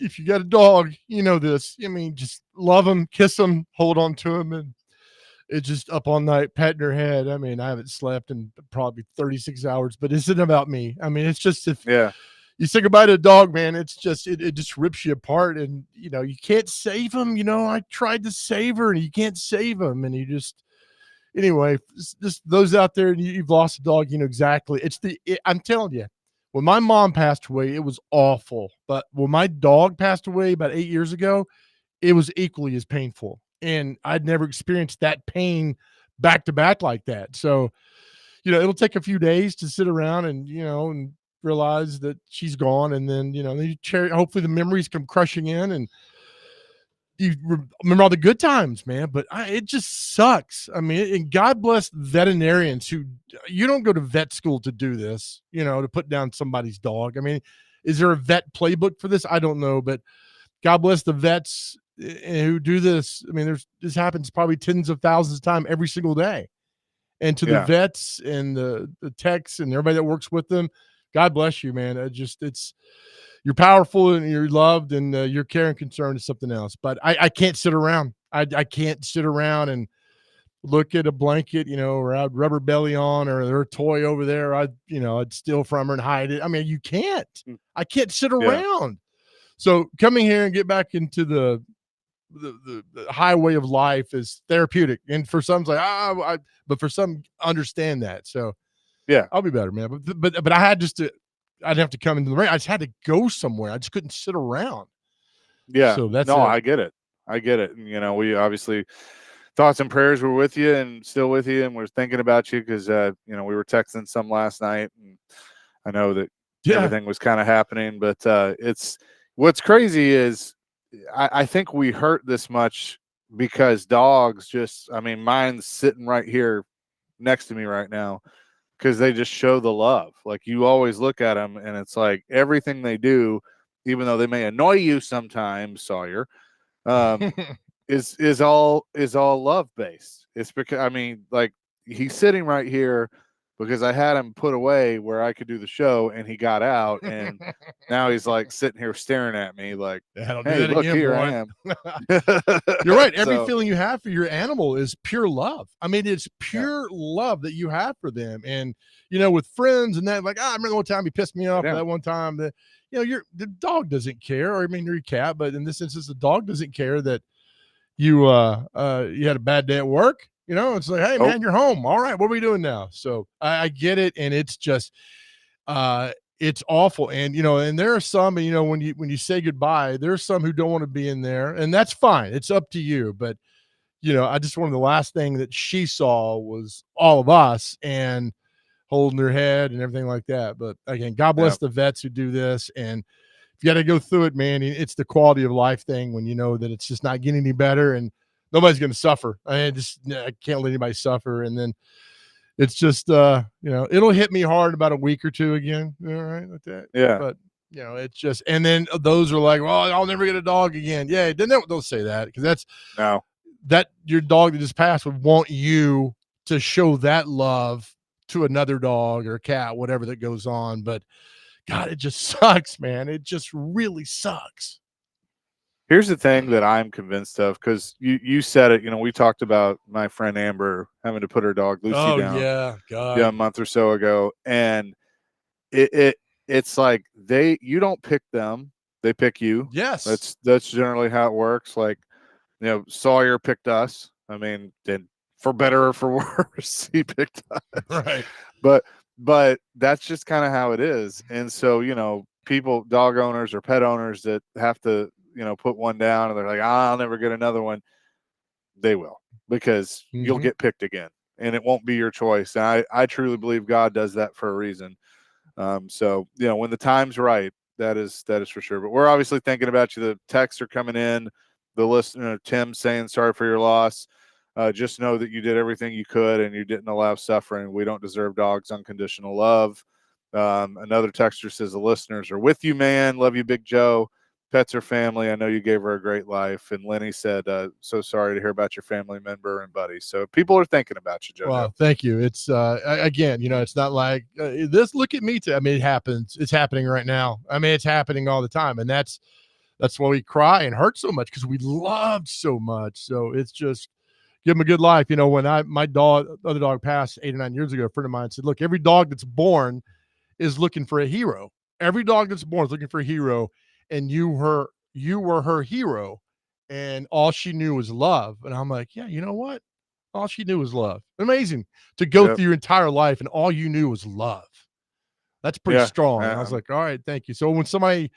If you got a dog, you know this. I mean, just love him, kiss him, hold on to him, and it's just up all night patting her head. I mean, I haven't slept in probably 36 hours, but it's not about me. I mean, it's just if you say goodbye to a dog, man, it's just it just rips you apart, and you know you can't save him. You know, I tried to save her, and you can't save him, and you just anyway. Just those out there, and you've lost a dog, you know exactly. I'm telling you, when my mom passed away, it was awful, but when my dog passed away about 8 years ago, it was equally as painful, and I'd never experienced that pain back to back like that. So, you know, it'll take a few days to sit around and and realize that she's gone, and then hopefully the memories come crushing in, and you remember all the good times, man. But it just sucks. I mean, and God bless veterinarians who you don't go to vet school to do this, to put down somebody's dog. I mean, is there a vet playbook for this? I don't know, but God bless the vets who do this. I mean, this happens probably tens of thousands of times every single day. And to the vets and the techs and everybody that works with them, God bless you, man. You're powerful and you're loved, and your care and concern is something else. But I can't sit around. I can't sit around and look at a blanket, or I'd rubber belly on, or her toy over there. I'd steal from her and hide it. I mean, you can't. I can't sit around. So coming here and get back into the highway of life is therapeutic, and for some, it's like but for some, understand that. So I'll be better, man. But I'd have to come into the ring. I just had to go somewhere. I just couldn't sit around. Yeah. So that's I get it. And, we obviously thoughts and prayers were with you and still with you, and we're thinking about you because we were texting some last night, and I know that everything was kind of happening. But it's what's crazy is I think we hurt this much because dogs mine's sitting right here next to me right now, because they just show the love. Like, you always look at them and it's like everything they do, even though they may annoy you sometimes, Sawyer, is all love based. It's because like, he's sitting right here because I had him put away where I could do the show, and he got out, and now he's like sitting here staring at me like, hey, look, here I am. You're right. Every feeling you have for your animal is pure love. I mean, it's pure love that you have for them. And, with friends and that, like, I remember one time he pissed me off that one time that, the dog doesn't care, or your cat, but in this instance, the dog doesn't care that you had a bad day at work. It's like, hey, man, you're home. All right, what are we doing now? So I get it, and it's just it's awful. And and there are some, when you say goodbye, there's some who don't want to be in there, and that's fine. It's up to you. But I just wanted the last thing that she saw was all of us and holding her head and everything like that. But again, God bless the vets who do this. And if you got to go through it, man, it's the quality of life thing when you know that it's just not getting any better, and nobody's going to suffer. I can't let anybody suffer. And then it's just, it'll hit me hard about a week or two again. All right. Like that. Yeah. But, it's just, and then those are like, well, I'll never get a dog again. Yeah. Then don't say that, because that your dog that just passed would want you to show that love to another dog or cat, whatever that goes on. But God, it just sucks, man. It just really sucks. Here's the thing that I'm convinced of, because you said it. We talked about my friend Amber having to put her dog Lucy down. God. A month or so ago, and it's like you don't pick them; they pick you. Yes, that's generally how it works. Like, Sawyer picked us. Then for better or for worse, he picked us. Right. But that's just kind of how it is. And so people, dog owners or pet owners that have to put one down, and they're like, I'll never get another one. They will, because you'll get picked again, and it won't be your choice. And I truly believe God does that for a reason. So when the time's right, that is for sure. But we're obviously thinking about you. The texts are coming in. The listener Tim saying sorry for your loss. Just know that you did everything you could and you didn't allow suffering. We don't deserve dogs' unconditional love. Another texter says the listeners are with you, man. Love you, Big Joe. Pets are family. I know you gave her a great life. And Lenny said, so sorry to hear about your family member and buddy. So people are thinking about you, JoJo. Well, thank you. It's again, it's not like this. Look at me. I mean, it happens. It's happening right now. I mean, it's happening all the time, and that's why we cry and hurt so much, because we loved so much. So it's just give them a good life. When my other dog passed 8 or 9 years ago, a friend of mine said, "Look, every dog that's born is looking for a hero. Every dog that's born is looking for a hero, and you were her hero, and all she knew was love." And I'm like, yeah, you know what? All she knew was love. Amazing to go through your entire life and all you knew was love. That's pretty strong. And I was like, all right, thank you. So when somebody,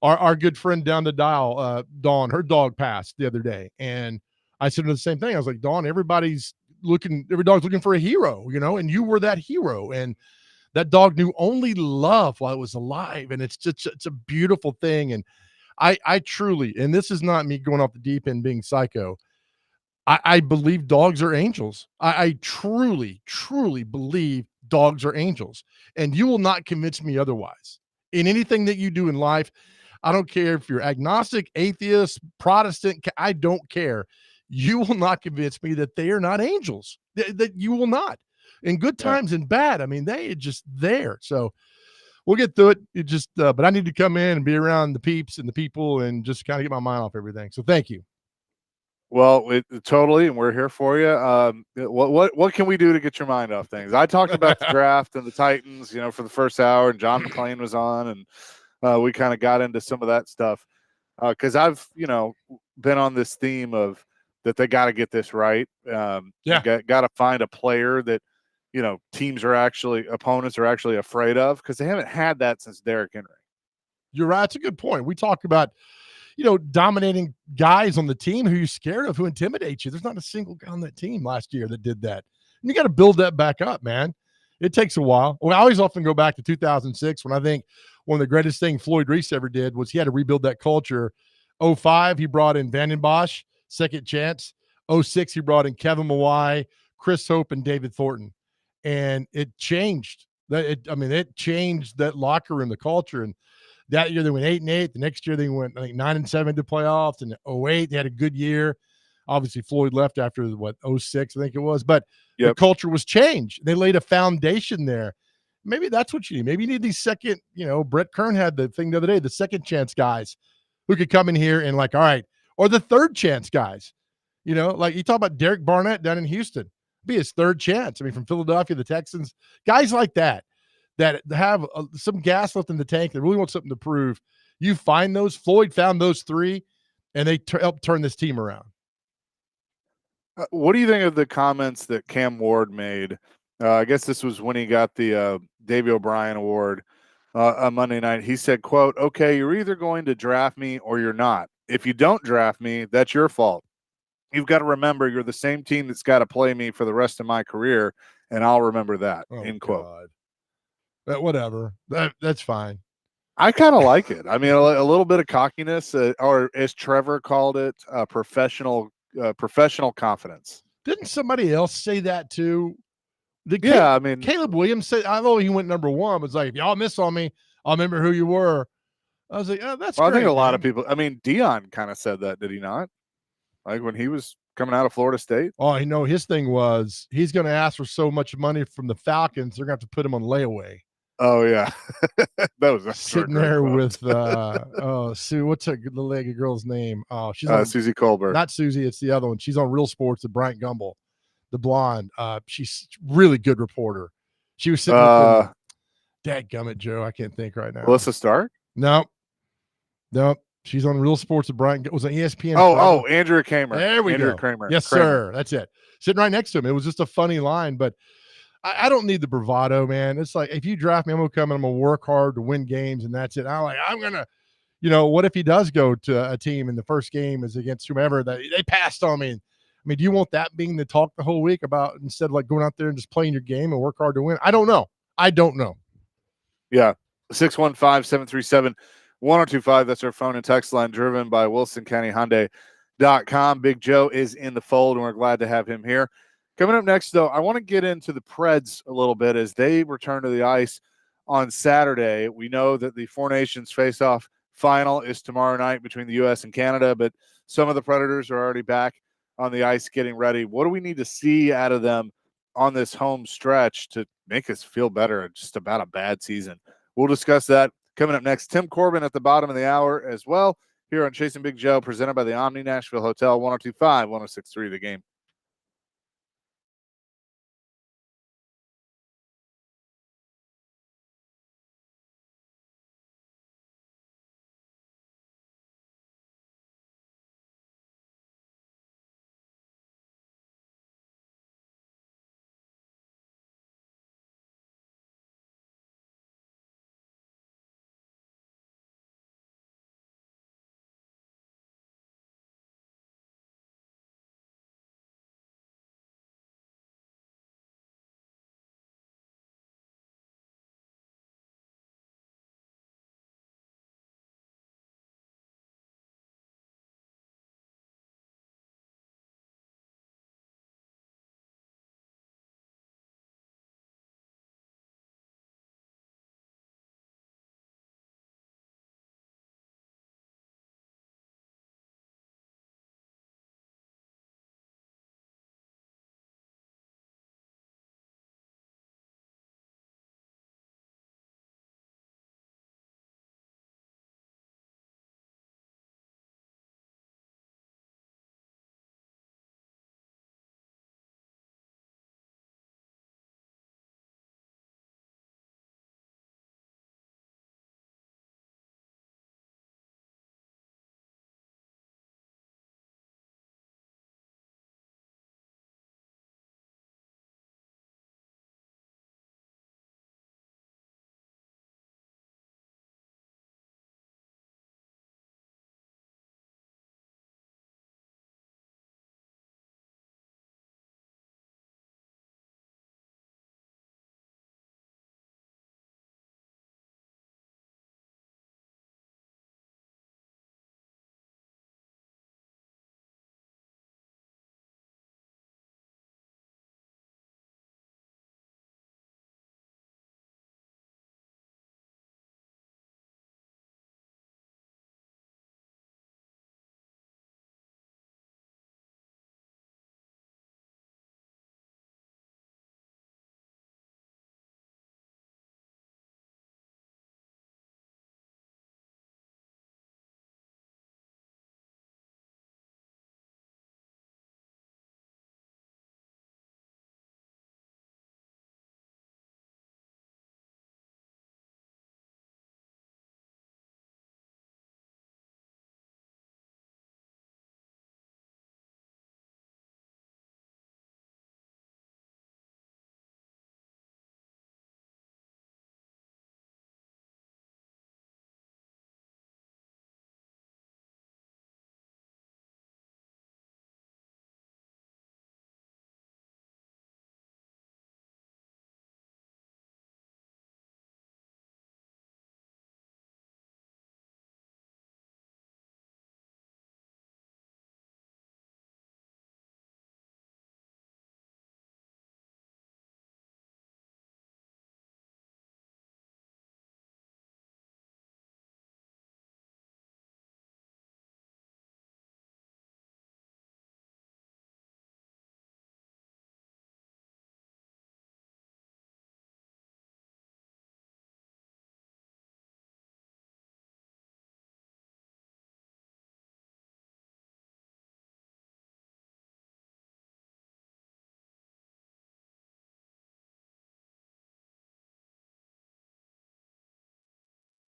our good friend down the dial, Dawn, her dog passed the other day, and I said the same thing. I was like, Dawn, every dog's looking for a hero, and you were that hero. And that dog knew only love while it was alive. And it's a beautiful thing. And I truly, and this is not me going off the deep end being psycho, I believe dogs are angels. I truly, truly believe dogs are angels. And you will not convince me otherwise. In anything that you do in life, I don't care if you're agnostic, atheist, Protestant, I don't care. You will not convince me that they are not angels. That you will not. In good times and bad, I mean, they are just there. So we'll get through it. It just, but I need to come in and be around the peeps and the people and just kind of get my mind off everything. So thank you. Well, totally, and we're here for you. What can we do to get your mind off things? I talked about the draft and the Titans, for the first hour, and John McClain was on, and we kind of got into some of that stuff because I've, been on this theme of that they got to get this right. Got to find a player that, opponents are actually afraid of, because they haven't had that since Derrick Henry. You're right. It's a good point. We talk about, dominating guys on the team who you're scared of, who intimidate you. There's not a single guy on that team last year that did that. And you got to build that back up, man. It takes a while. Well, I always often go back to 2006 when I think one of the greatest things Floyd Reese ever did was he had to rebuild that culture. 05, he brought in Vanden Bosch, second chance. 06, he brought in Kevin Mawai, Chris Hope, and David Thornton. And it changed. It changed that locker room, the culture. And that year they went 8-8. The next year they went, I think, 9-7 to playoffs. And 08, they had a good year. Obviously, Floyd left after 06, I think it was. But the culture was changed. They laid a foundation there. Maybe that's what you need. Maybe you need these second, Brett Kern had the thing the other day, the second chance guys who could come in here and all right, or the third chance guys. Like you talk about Derek Barnett down in Houston, be his third chance. I mean, from Philadelphia, the Texans, guys like that have some gas left in the tank. They really want something to prove. You find those. Floyd found those three, and they helped turn this team around. What do you think of the comments that Cam Ward made? I guess this was when he got the Davey O'Brien Award on Monday night. He said, quote, "Okay, you're either going to draft me or you're not. If you don't draft me, that's your fault. You've got to remember you're the same team that's got to play me for the rest of my career, and I'll remember that." End quote. But whatever. That's fine. I kind of like it. I mean, a little bit of cockiness, or as Trevor called it, professional confidence. Didn't somebody else say that too? Caleb Williams said, although he went number 1, was like, if y'all miss on me, I'll remember who you were. I was like, oh, that's great, I think a lot man. of people, Deion kind of said that, did he not? Like when he was coming out of Florida State? Oh, his thing was he's going to ask for so much money from the Falcons, they're going to have to put him on layaway. Oh, yeah. That was sitting there with Sue. What's the legged girl's name? Oh, she's on, Susie Colbert. Not Susie, it's the other one. She's on Real Sports with Bryant Gumbel, the blonde. She's really good reporter. She was sitting with dadgummit, Joe. I can't think right now. Melissa Stark? Nope. She's on Real Sports with Bryant. It was on ESPN. Oh, Andrew Kramer. There we go. Kramer. Yes, sir. That's it. Sitting right next to him. It was just a funny line, but I don't need the bravado, man. It's like, if you draft me, I'm going to come and I'm going to work hard to win games, and that's it. I'm going to, what if he does go to a team and the first game is against whomever that they passed on me? I mean, do you want that being the talk the whole week about, instead of going out there and just playing your game and work hard to win? I don't know. Yeah. 615-737-1025. That's our phone and text line, driven by WilsonCountyHyundai.com. Big Joe is in the fold, and we're glad to have him here. Coming up next, though, I want to get into the Preds a little bit as they return to the ice on Saturday. We know that the Four Nations face-off final is tomorrow night between the U.S. and Canada, but some of the Predators are already back on the ice getting ready. What do we need to see out of them on this home stretch to make us feel better just about a bad season? We'll discuss that coming up next. Tim Corbin at the bottom of the hour as well, here on Chasing Big Joe, presented by the Omni Nashville Hotel, 102.5, 106.3 The Game.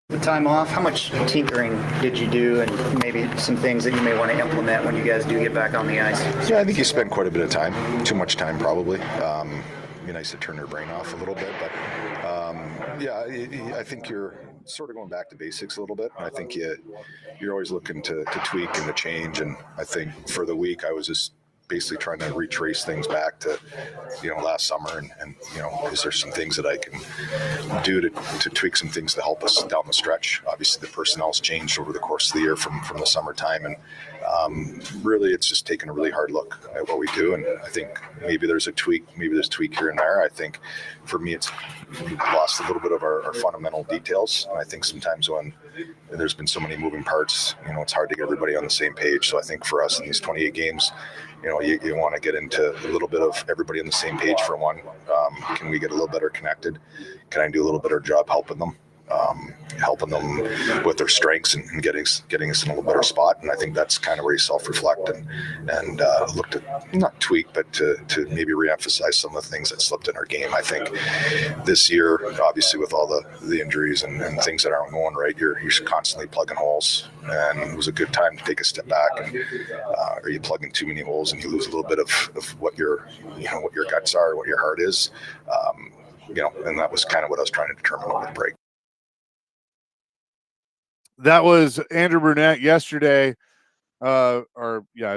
The time off, how much tinkering did you do, and maybe some things that you may want to implement when you guys do get back on the ice? Yeah, I think you spent quite a bit of time, too much time probably. Be nice to turn your brain off a little bit, but I think you're sort of going back to basics a little bit. I think you're always looking to tweak and to change, and I think for the week I was just basically trying to retrace things back to, last summer and is there some things that I can do to tweak some things to help us down the stretch. Obviously the personnel's changed over the course of the year from the summertime, and really it's just taking a really hard look at what we do. And I think maybe there's tweak here and there. I think for me we've lost a little bit of our fundamental details, and I think sometimes when there's been so many moving parts, it's hard to get everybody on the same page. So I think for us in these 28 games, you want to get into a little bit of everybody on the same page for one. Can we get a little better connected? Can I do a little better job helping them with their strengths and getting us in a little better spot? And I think that's kind of where you self-reflect and look to not tweak, but to maybe reemphasize some of the things that slipped in our game. I think this year, obviously with all the injuries and things that aren't going right, you're constantly plugging holes, and it was a good time to take a step back. And are you plugging too many holes and you lose a little bit of what your guts are, what your heart is? And that was kind of what I was trying to determine over the break. That was Andrew Brunette yesterday, I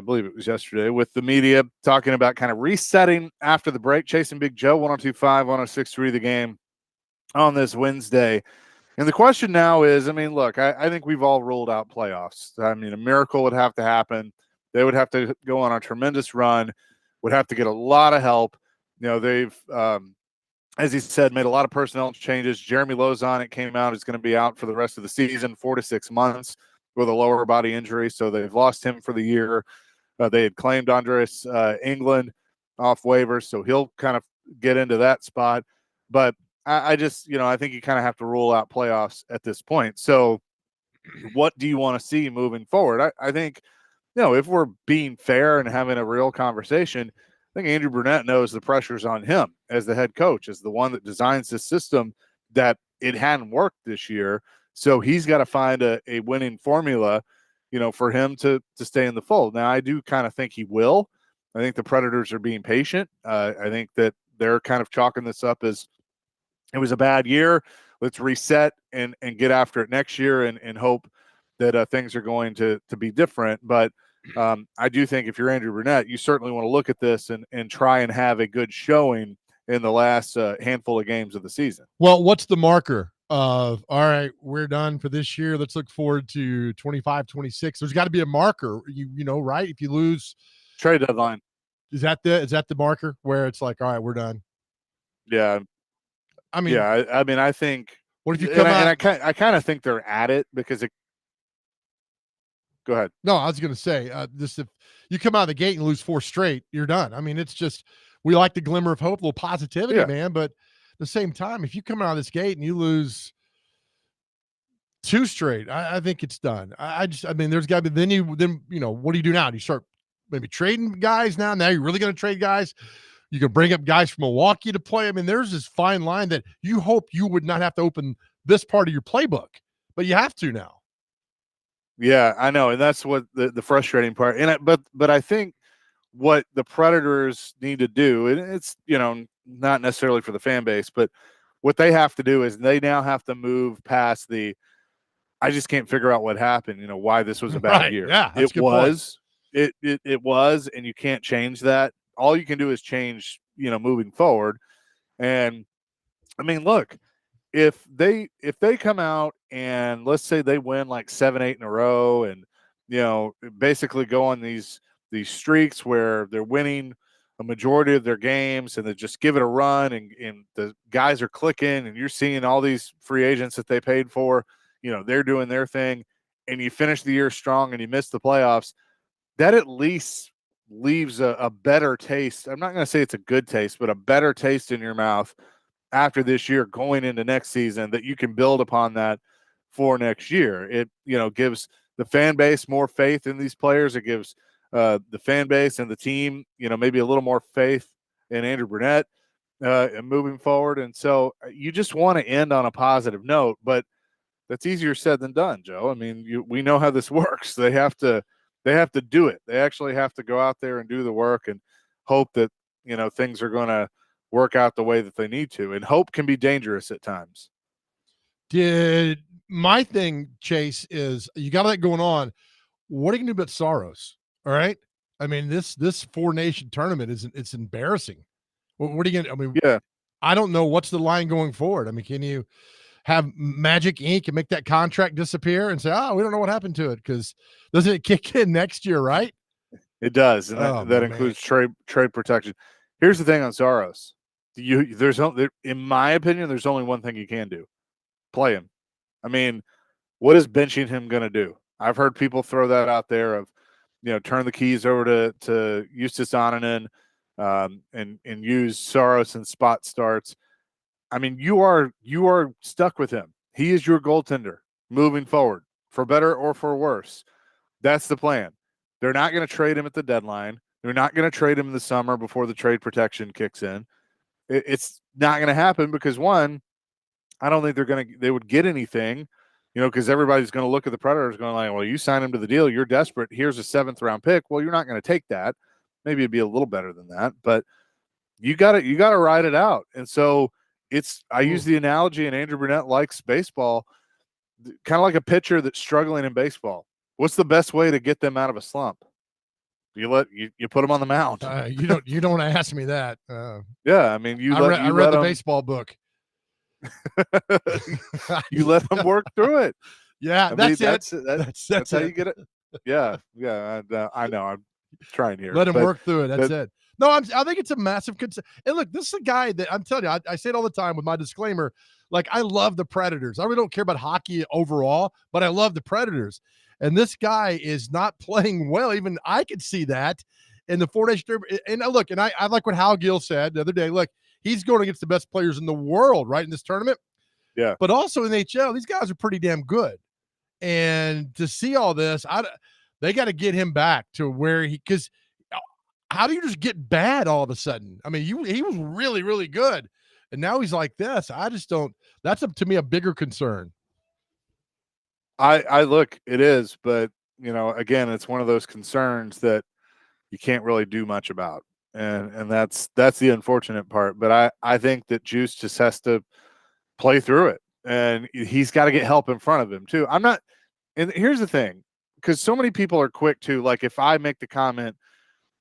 believe it was yesterday, with the media talking about kind of resetting after the break. Chasing Big Joe, 102.5, 106.3 The Game on this Wednesday. And the question now is, look, I think we've all ruled out playoffs. A miracle would have to happen. They would have to go on a tremendous run, would have to get a lot of help. They've as he said, made a lot of personnel changes. Jeremy Lozon, it came out, is going to be out for the rest of the season, 4 to 6 months with a lower body injury. So they've lost him for the year. They had claimed Andres England off waivers, so he'll kind of get into that spot. But I just, I think you kind of have to rule out playoffs at this point. So what do you want to see moving forward? I think, if we're being fair and having a real conversation, I think Andrew Brunette knows the pressure's on him as the head coach, as the one that designs this system, that it hadn't worked this year. So he's got to find a winning formula, for him to stay in the fold. Now, I do kind of think he will. I think the Predators are being patient. I think that they're kind of chalking this up as it was a bad year. Let's reset and get after it next year and hope that things are going to be different. But I do think if you're Andrew Brunette, you certainly want to look at this and try and have a good showing in the last handful of games of the season. Well, what's the marker of, all right, we're done for this year, let's look forward to 25, 26? There's got to be a marker, right? If you lose trade deadline, is that the marker where it's like, all right, we're done? Yeah. I think, what if you come out? And I kind of think they're at it because go ahead. No, I was going to say if you come out of the gate and lose 4 straight, you're done. It's just, we like the glimmer of hope, a little positivity, man. But at the same time, if you come out of this gate and you lose 2 straight, I think it's done. There's got to be, then what do you do now? Do you start maybe trading guys now? Now you're really going to trade guys? You can bring up guys from Milwaukee to play. There's this fine line that you hope you would not have to open this part of your playbook, but you have to now. Yeah, I know, and that's what the frustrating part. But I think what the Predators need to do, and it's not necessarily for the fan base, but what they have to do is they now have to move past I just can't figure out what happened. Why this was a bad year. Yeah, it was. It was, and you can't change that. All you can do is change, moving forward. And look. If they come out and let's say they win like 7, 8 in a row and basically go on these streaks where they're winning a majority of their games and they just give it a run and the guys are clicking and you're seeing all these free agents that they paid for, they're doing their thing, and you finish the year strong and you miss the playoffs, that at least leaves a better taste. I'm not going to say it's a good taste, but a better taste in your mouth after this year going into next season, that you can build upon that for next year. It, gives the fan base more faith in these players. It gives the fan base and the team, maybe a little more faith in Andrew Brunette and moving forward. And so you just want to end on a positive note, but that's easier said than done, Joe. We know how this works. They have to do it. They actually have to go out there and do the work and hope that, things are going to work out the way that they need to, and hope can be dangerous at times. My thing, Chase, is you got that going on. What are you going to do about Saros? All right. I mean, this Four Nation tournament it's embarrassing. What are you gonna? I mean, Yeah. I don't know what's the line going forward. I mean, can you have magic ink and make that contract disappear and say, "Oh, we don't know what happened to it," because doesn't it kick in next year, right? It does, and Oh, that man. includes trade protection. Here's the thing on Saros. In my opinion, there's only one thing you can do: play him. I mean, what is benching him going to do? I've heard people throw that out there of, turn the keys over to Eustace Onanen, and use Saros in spot starts. I mean, you are stuck with him. He is your goaltender moving forward, for better or for worse. That's the plan. They're not going to trade him at the deadline. They're not going to trade him in the summer before the trade protection kicks in. It's not going to happen because, one, I don't think they would get anything, because everybody's going to look at the Predators going like, well, you signed him to the deal. You're desperate. Here's a 7th round pick. Well, you're not going to take that. Maybe it'd be a little better than that, but you got to ride it out. And so I use the analogy, and Andrew Brunette likes baseball, kind of like a pitcher that's struggling in baseball. What's the best way to get them out of a slump? You put them on the mound. You don't ask me that. Yeah, I mean, I read the baseball book. You let them work through it. Yeah, that's how you get it. Yeah, I know. I'm trying here. Let him work through it. That's it. No, I think it's a massive concern. And look, this is a guy that I'm telling you, I say it all the time with my disclaimer. Like, I love the Predators. I really don't care about hockey overall, but I love the Predators. And this guy is not playing well. Even I could see that in the Four Nation Tournament. And look, and I like what Hal Gill said the other day. Look, he's going against the best players in the world, right, in this tournament. Yeah. But also in the NHL, these guys are pretty damn good. And to see all this, they got to get him back to where because how do you just get bad all of a sudden? I mean, he was really, really good. And now he's like this. I just don't. That's to me a bigger concern. I look, it is, but again, it's one of those concerns that you can't really do much about, and that's the unfortunate part. But I think that Juice just has to play through it, and he's got to get help in front of him too. I'm not, and here's the thing, because so many people are quick to, like, if I make the comment,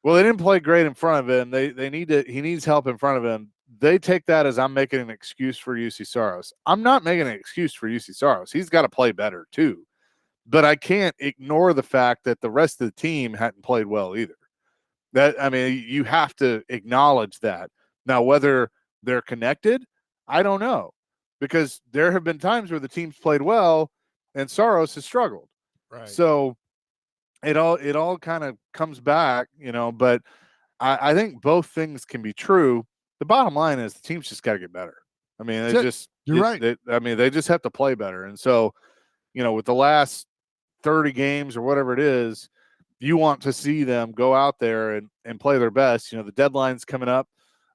well, they didn't play great in front of him, he needs help in front of him. They take that as I'm making an excuse for UC Saros. I'm not making an excuse for UC Saros. He's got to play better too. But I can't ignore the fact that the rest of the team hadn't played well either. You have to acknowledge that. Now, whether they're connected, I don't know. Because there have been times where the team's played well and Saros has struggled. Right. So it all kind of comes back, but I think both things can be true. The bottom line is the team's just got to get better. I mean, you're right. They just have to play better. And so, with the last 30 games or whatever it is, you want to see them go out there and play their best. The deadline's coming up.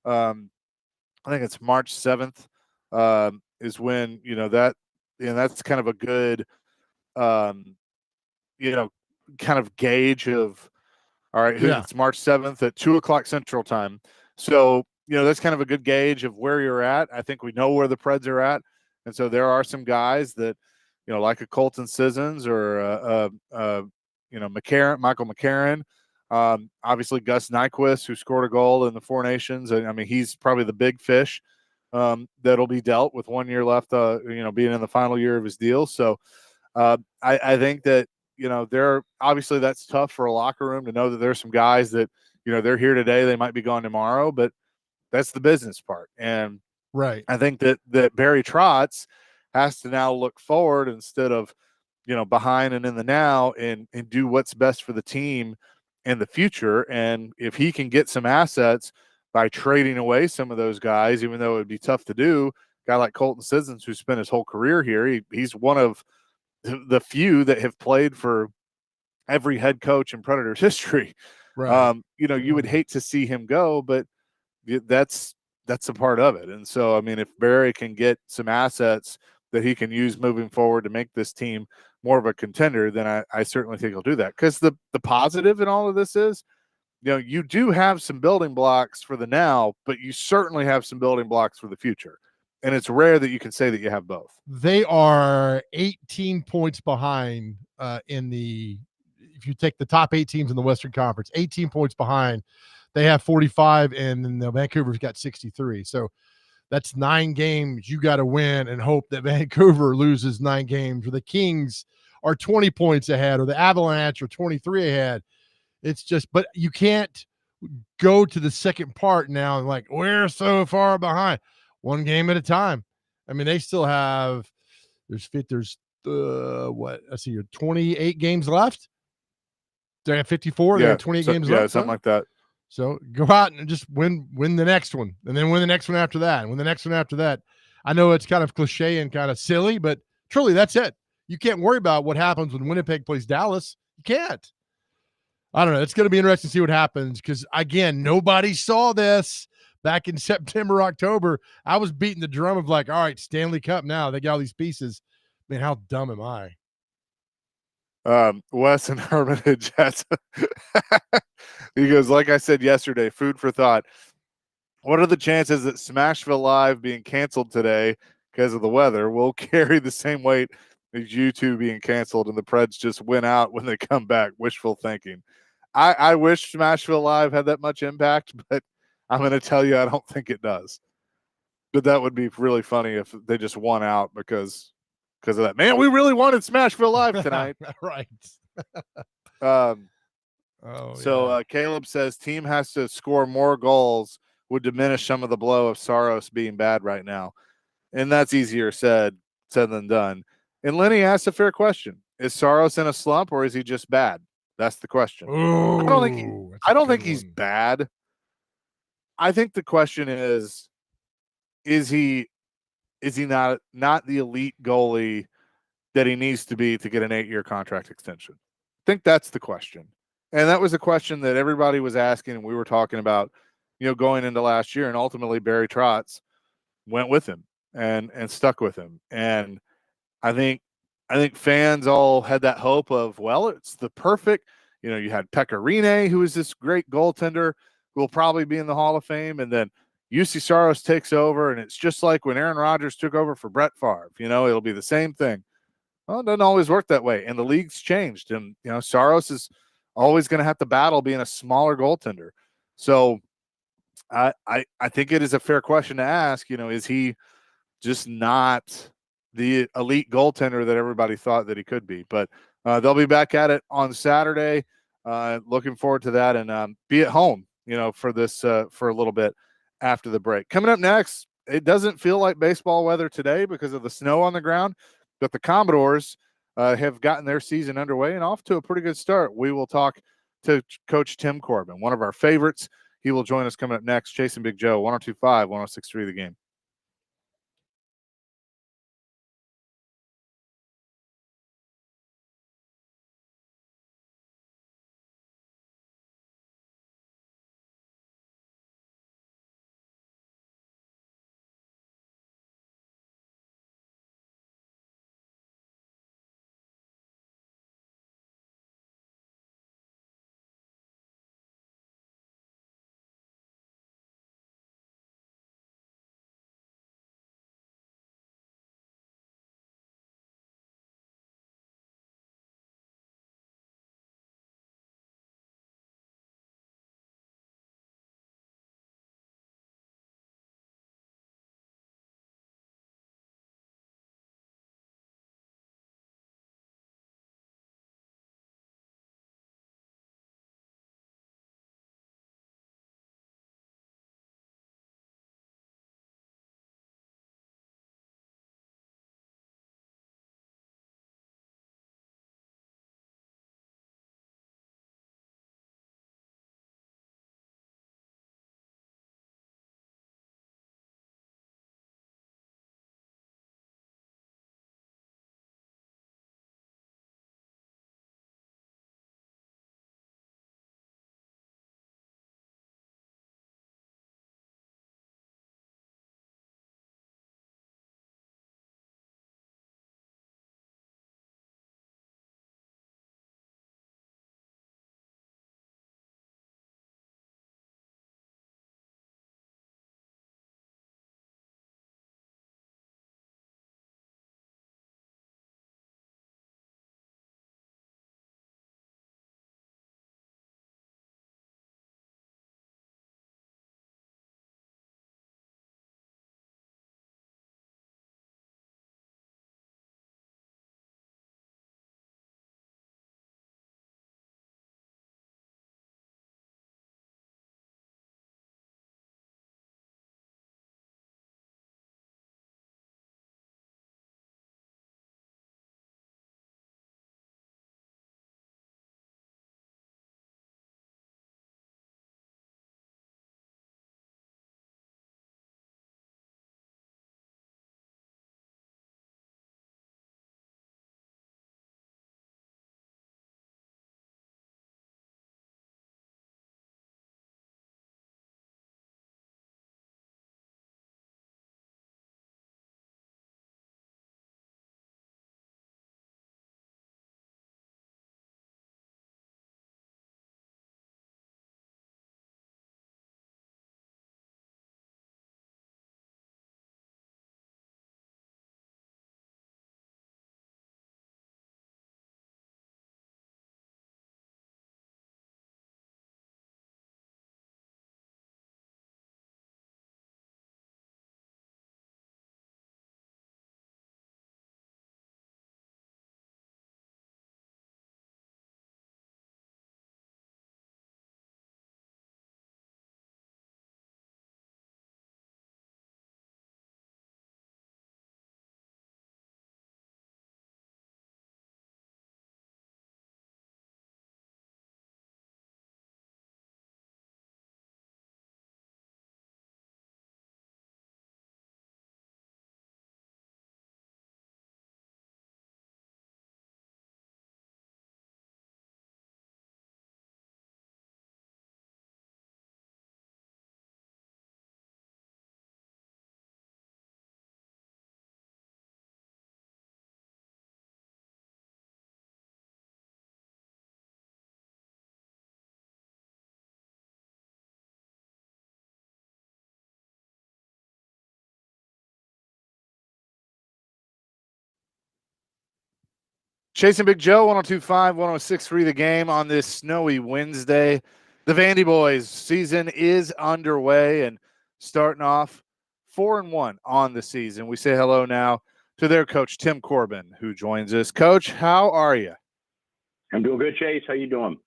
I think it's March 7th is when, that's kind of a good, kind of gauge of, all right, it's March 7th at 2:00 Central Time. So, that's kind of a good gauge of where you're at. I think we know where the Preds are at. And so there are some guys that, like a Colton Sissons or Michael McCarron. Obviously Gus Nyquist, who scored a goal in the Four Nations. I mean, he's probably the big fish that'll be dealt with 1 year left, being in the final year of his deal. So I think that, obviously that's tough for a locker room to know that there's some guys that, they're here today, they might be gone tomorrow, but that's the business part. And right. I think that Barry Trotz has to now look forward instead of, behind and in the now, and do what's best for the team in the future. And if he can get some assets by trading away some of those guys, even though it would be tough to do, a guy like Colton Sissons, who spent his whole career here, he's one of the few that have played for every head coach in Predators history. Right. You would hate to see him go, but that's a part of it. And so, I mean, if Barry can get some assets that he can use moving forward to make this team more of a contender, then I certainly think he'll do that. Because the positive in all of this is, you do have some building blocks for the now, but you certainly have some building blocks for the future. And it's rare that you can say that you have both. They are 18 points behind in the if you take the top 8 teams in the Western Conference, 18 points behind. They have 45, and then the Vancouver's got 63. So that's 9 games you got to win and hope that Vancouver loses 9 games, or the Kings are 20 points ahead, or the Avalanche are 23 ahead. It's just, but you can't go to the second part now and like, we're so far behind. One game at a time. I mean, they still have, there's what? Let's see here, 28 games left. They have 54. They have 28 games left. Yeah, something like that. So go out and just win the next one, and then win the next one after that, and win the next one after that. I know it's kind of cliche and kind of silly, but truly, that's it. You can't worry about what happens when Winnipeg plays Dallas. You can't. I don't know. It's going to be interesting to see what happens because, again, nobody saw this back in September, October. I was beating the drum of like, all right, Stanley Cup now. They got all these pieces. Man, how dumb am I? Wes and Hermitage has he goes, like I said yesterday, food for thought. What are the chances that Smashville Live being canceled today because of the weather will carry the same weight as U2 being canceled and the Preds just win out when they come back? Wishful thinking. I wish Smashville Live had that much impact, but I'm going to tell you I don't think it does. But that would be really funny if they just won out because of that. Man, we really wanted Smashville Live tonight. Right. Caleb says team has to score more goals would diminish some of the blow of Saros being bad right now. And that's easier said than done. And Lenny asked a fair question. Is Saros in a slump or is he just bad? That's the question. Ooh, I don't think he's bad. I think the question is he not the elite goalie that he needs to be to get an 8-year contract extension? I think that's the question. And that was a question that everybody was asking, and we were talking about, going into last year, and ultimately Barry Trotz went with him and stuck with him. And I think fans all had that hope of, well, it's the perfect, you had Pekka Rinne, who is this great goaltender who will probably be in the Hall of Fame, and then UC Saros takes over, and it's just like when Aaron Rodgers took over for Brett Favre. It'll be the same thing. Well, it doesn't always work that way, and the league's changed, and Saros is always going to have to battle being a smaller goaltender. So I think it is a fair question to ask. Is he just not the elite goaltender that everybody thought that he could be? But they'll be back at it on Saturday. Looking forward to that, and be at home, for this for a little bit after the break. Coming up next, it doesn't feel like baseball weather today because of the snow on the ground, but the Commodores have gotten their season underway and off to a pretty good start. We will talk to Coach Tim Corbin, one of our favorites. He will join us coming up next. Chasing Big Joe, 102.5, 106.3 The Game. Chasing Big Joe, 102.5, 106.3 The Game on this snowy Wednesday. The Vandy Boys season is underway and starting off 4-1 on the season. We say hello now to their coach, Tim Corbin, who joins us. Coach, how are you? I'm doing good, Chase. How you doing?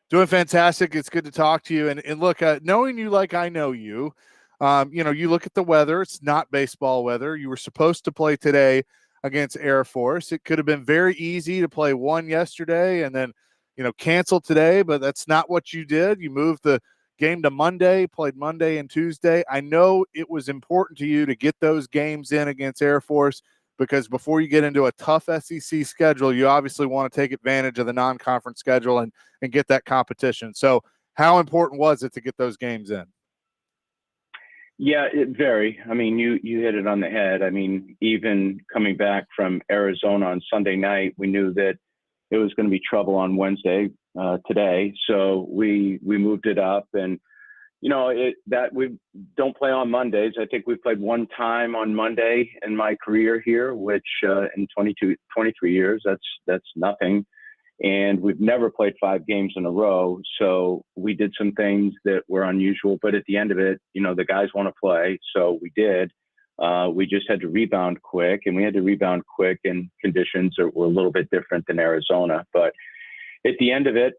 Doing fantastic. It's good to talk to you. And look, knowing you like I know you, you look at the weather. It's not baseball weather. You were supposed to play today against Air Force. It could have been very easy to play one yesterday and then, cancel today, but that's not what you did. You moved the game to Monday, played Monday and Tuesday. I know it was important to you to get those games in against Air Force because before you get into a tough SEC schedule, you obviously want to take advantage of the non-conference schedule and get that competition. So how important was it to get those games in? Yeah, it very. I mean, you hit it on the head. I mean, even coming back from Arizona on Sunday night, we knew that it was going to be trouble on Wednesday today. So we moved it up, and that we don't play on Mondays. I think we played one time on Monday in my career here, which in 23 years, that's nothing. And we've never played 5 games in a row. So we did some things that were unusual, but at the end of it, the guys want to play. So we did. We just had to rebound quick, and we had to rebound quick in conditions that were a little bit different than Arizona. But at the end of it,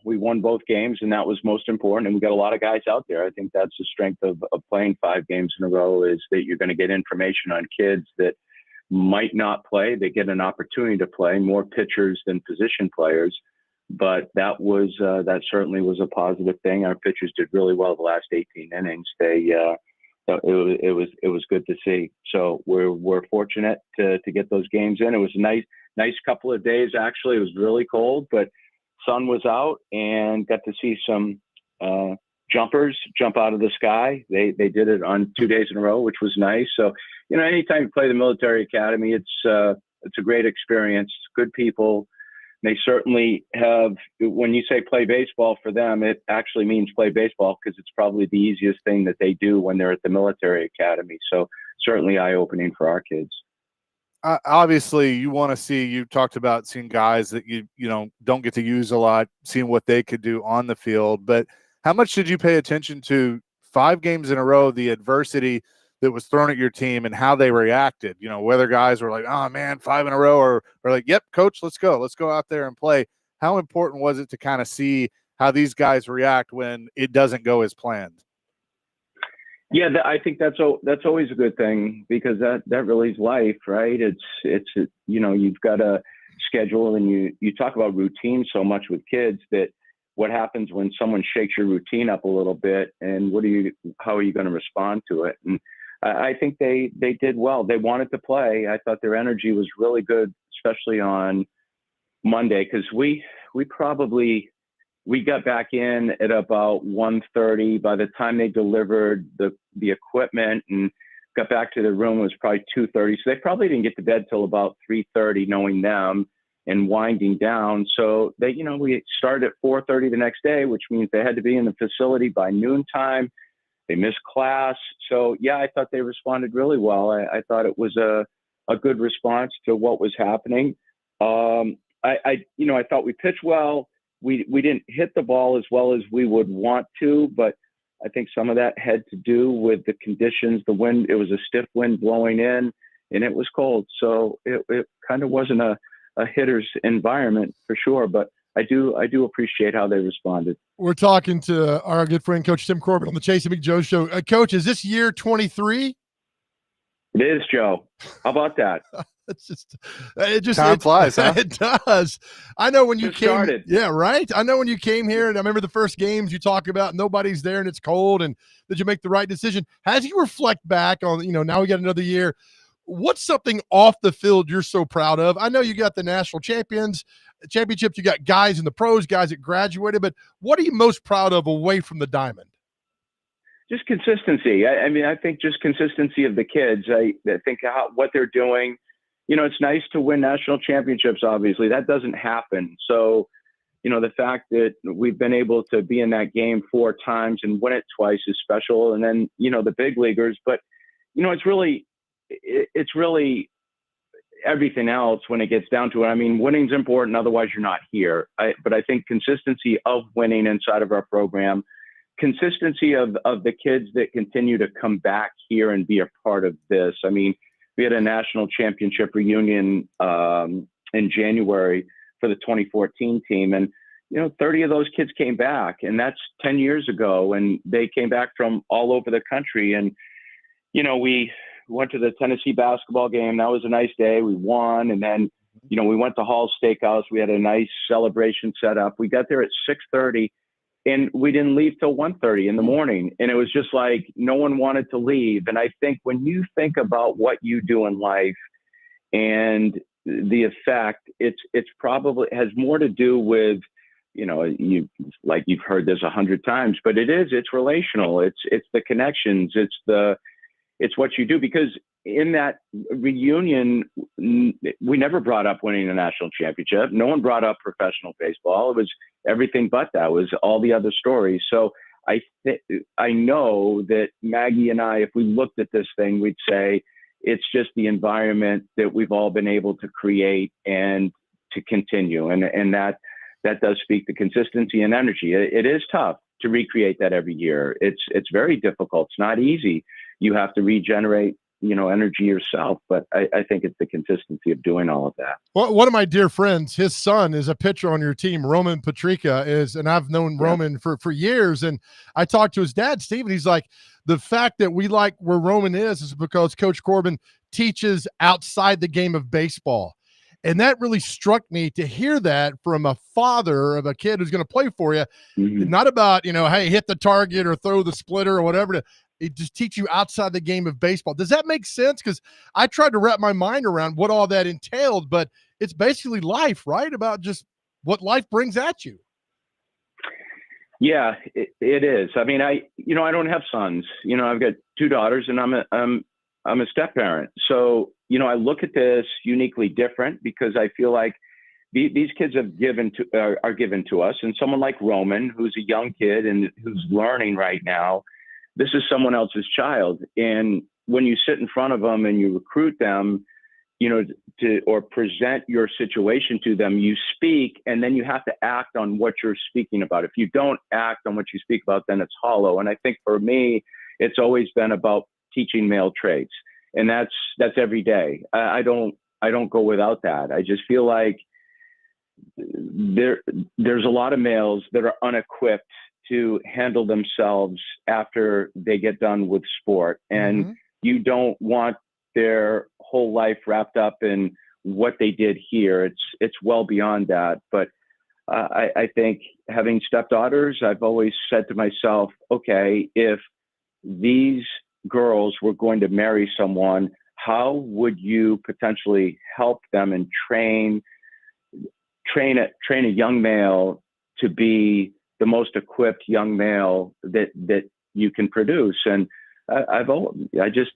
we won both games, and that was most important. And we got a lot of guys out there. I think that's the strength of playing 5 games in a row, is that you're going to get information on kids that might not play. They get an opportunity to play, more pitchers than position players. But that certainly was a positive thing. Our pitchers did really well the last 18 innings. It was good to see. So we're fortunate to get those games in. It was a nice couple of days. Actually, it was really cold, but sun was out and got to see some jumpers jump out of the sky. They did it on 2 days in a row, which was nice. So, anytime you play the military academy, it's a great experience. Good people. They certainly have, when you say play baseball for them, it actually means play baseball because it's probably the easiest thing that they do when they're at the military academy. So certainly eye-opening for our kids. Obviously, you want to see, you talked about seeing guys that you don't get to use a lot, seeing what they could do on the field. But how much did you pay attention to 5 games in a row, the adversity that was thrown at your team and how they reacted? Whether guys were like, oh man, 5 in a row, or like, yep, coach, let's go out there and play. How important was it to kind of see how these guys react when it doesn't go as planned? Yeah, I think that's always a good thing, because that really is life, right? It's you've got a schedule, and you talk about routine so much with kids, that what happens when someone shakes your routine up a little bit, and how are you going to respond to it? And I think they did well. They wanted to play. I thought their energy was really good, especially on Monday, because we got back in at about 1:30. By the time they delivered the equipment and got back to the room, it was probably 2:30. So they probably didn't get to bed till about 3:30, knowing them, and winding down. So we started at 4:30 the next day, which means they had to be in the facility by noontime. They missed class. So yeah, I thought they responded really well. I thought it was a good response to what was happening. I thought we pitched well. We didn't hit the ball as well as we would want to, but I think some of that had to do with the conditions, the wind. It was a stiff wind blowing in, and it was cold. So it kind of wasn't a hitter's environment for sure, but I do appreciate how they responded. We're talking to our good friend, Coach Tim Corbin, on the Chasing Big Joe show. Coach, is this year 23? It is, Joe. How about that? Time flies, huh? It does. I know when you Just came. started. Yeah, right. I know when you came here, and I remember the first games you talk about nobody's there and it's cold, and did you make the right decision? As you reflect back on, now we got another year. What's something off the field you're so proud of? I know you got the national championships, you got guys in the pros, guys that graduated, but what are you most proud of away from the diamond? Just consistency. I think just consistency of the kids. I think what they're doing. It's nice to win national championships. Obviously, that doesn't happen. So, the fact that we've been able to be in that game 4 times and win it twice is special. And then, the big leaguers. But, it's really everything else when it gets down to it. I mean, winning's important, otherwise you're not here. But I think consistency of winning inside of our program, consistency of the kids that continue to come back here and be a part of this. I mean, we had a national championship reunion in January for the 2014 team, and 30 of those kids came back, and that's 10 years ago, and they came back from all over the country. And we went to the Tennessee basketball game. That was a nice day. We won, and then we went to Hall's Steakhouse. We had a nice celebration set up. We got there at 6:30, and we didn't leave till 1:30 in the morning. And it was just like no one wanted to leave. And I think when you think about what you do in life and the effect, it's probably has more to do with, you've heard this 100 times, but it's relational. It's the connections. It's what you do, because in that reunion, we never brought up winning a national championship. No one brought up professional baseball. It was everything but that. It was all the other stories. So I know that Maggie and I, if we looked at this thing, we'd say it's just the environment that we've all been able to create and to continue. And that does speak to consistency and energy. It is tough to recreate that every year. It's very difficult. It's not easy. You have to regenerate, energy yourself. But I think it's the consistency of doing all of that. Well, one of my dear friends, his son is a pitcher on your team. Roman Patrica and I've known Roman for years. And I talked to his dad, Steve, and he's like, the fact that we like where Roman is because Coach Corbin teaches outside the game of baseball. And that really struck me to hear that from a father of a kid who's going to play for you. Mm-hmm. Not about, hey, hit the target or throw the splitter or whatever. It just teach you outside the game of baseball. Does that make sense? Because I tried to wrap my mind around what all that entailed, but it's basically life, right? About just what life brings at you. Yeah, it is. I mean, I don't have sons. I've got 2 daughters, and I'm a step parent. So, I look at this uniquely different because I feel like these kids are given to us, and someone like Roman, who's a young kid and who's learning right now, this is someone else's child. And when you sit in front of them and you recruit them, or present your situation to them, you speak, and then you have to act on what you're speaking about. If you don't act on what you speak about, then it's hollow. And I think for me, it's always been about teaching male traits. And that's every day. I don't go without that. I just feel like there's a lot of males that are unequipped to handle themselves after they get done with sport. And you don't want their whole life wrapped up in what they did here. It's well beyond that. But I think having stepdaughters, I've always said to myself, okay, if these girls were going to marry someone, how would you potentially help them and train a young male to be the most equipped young male that you can produce? And I just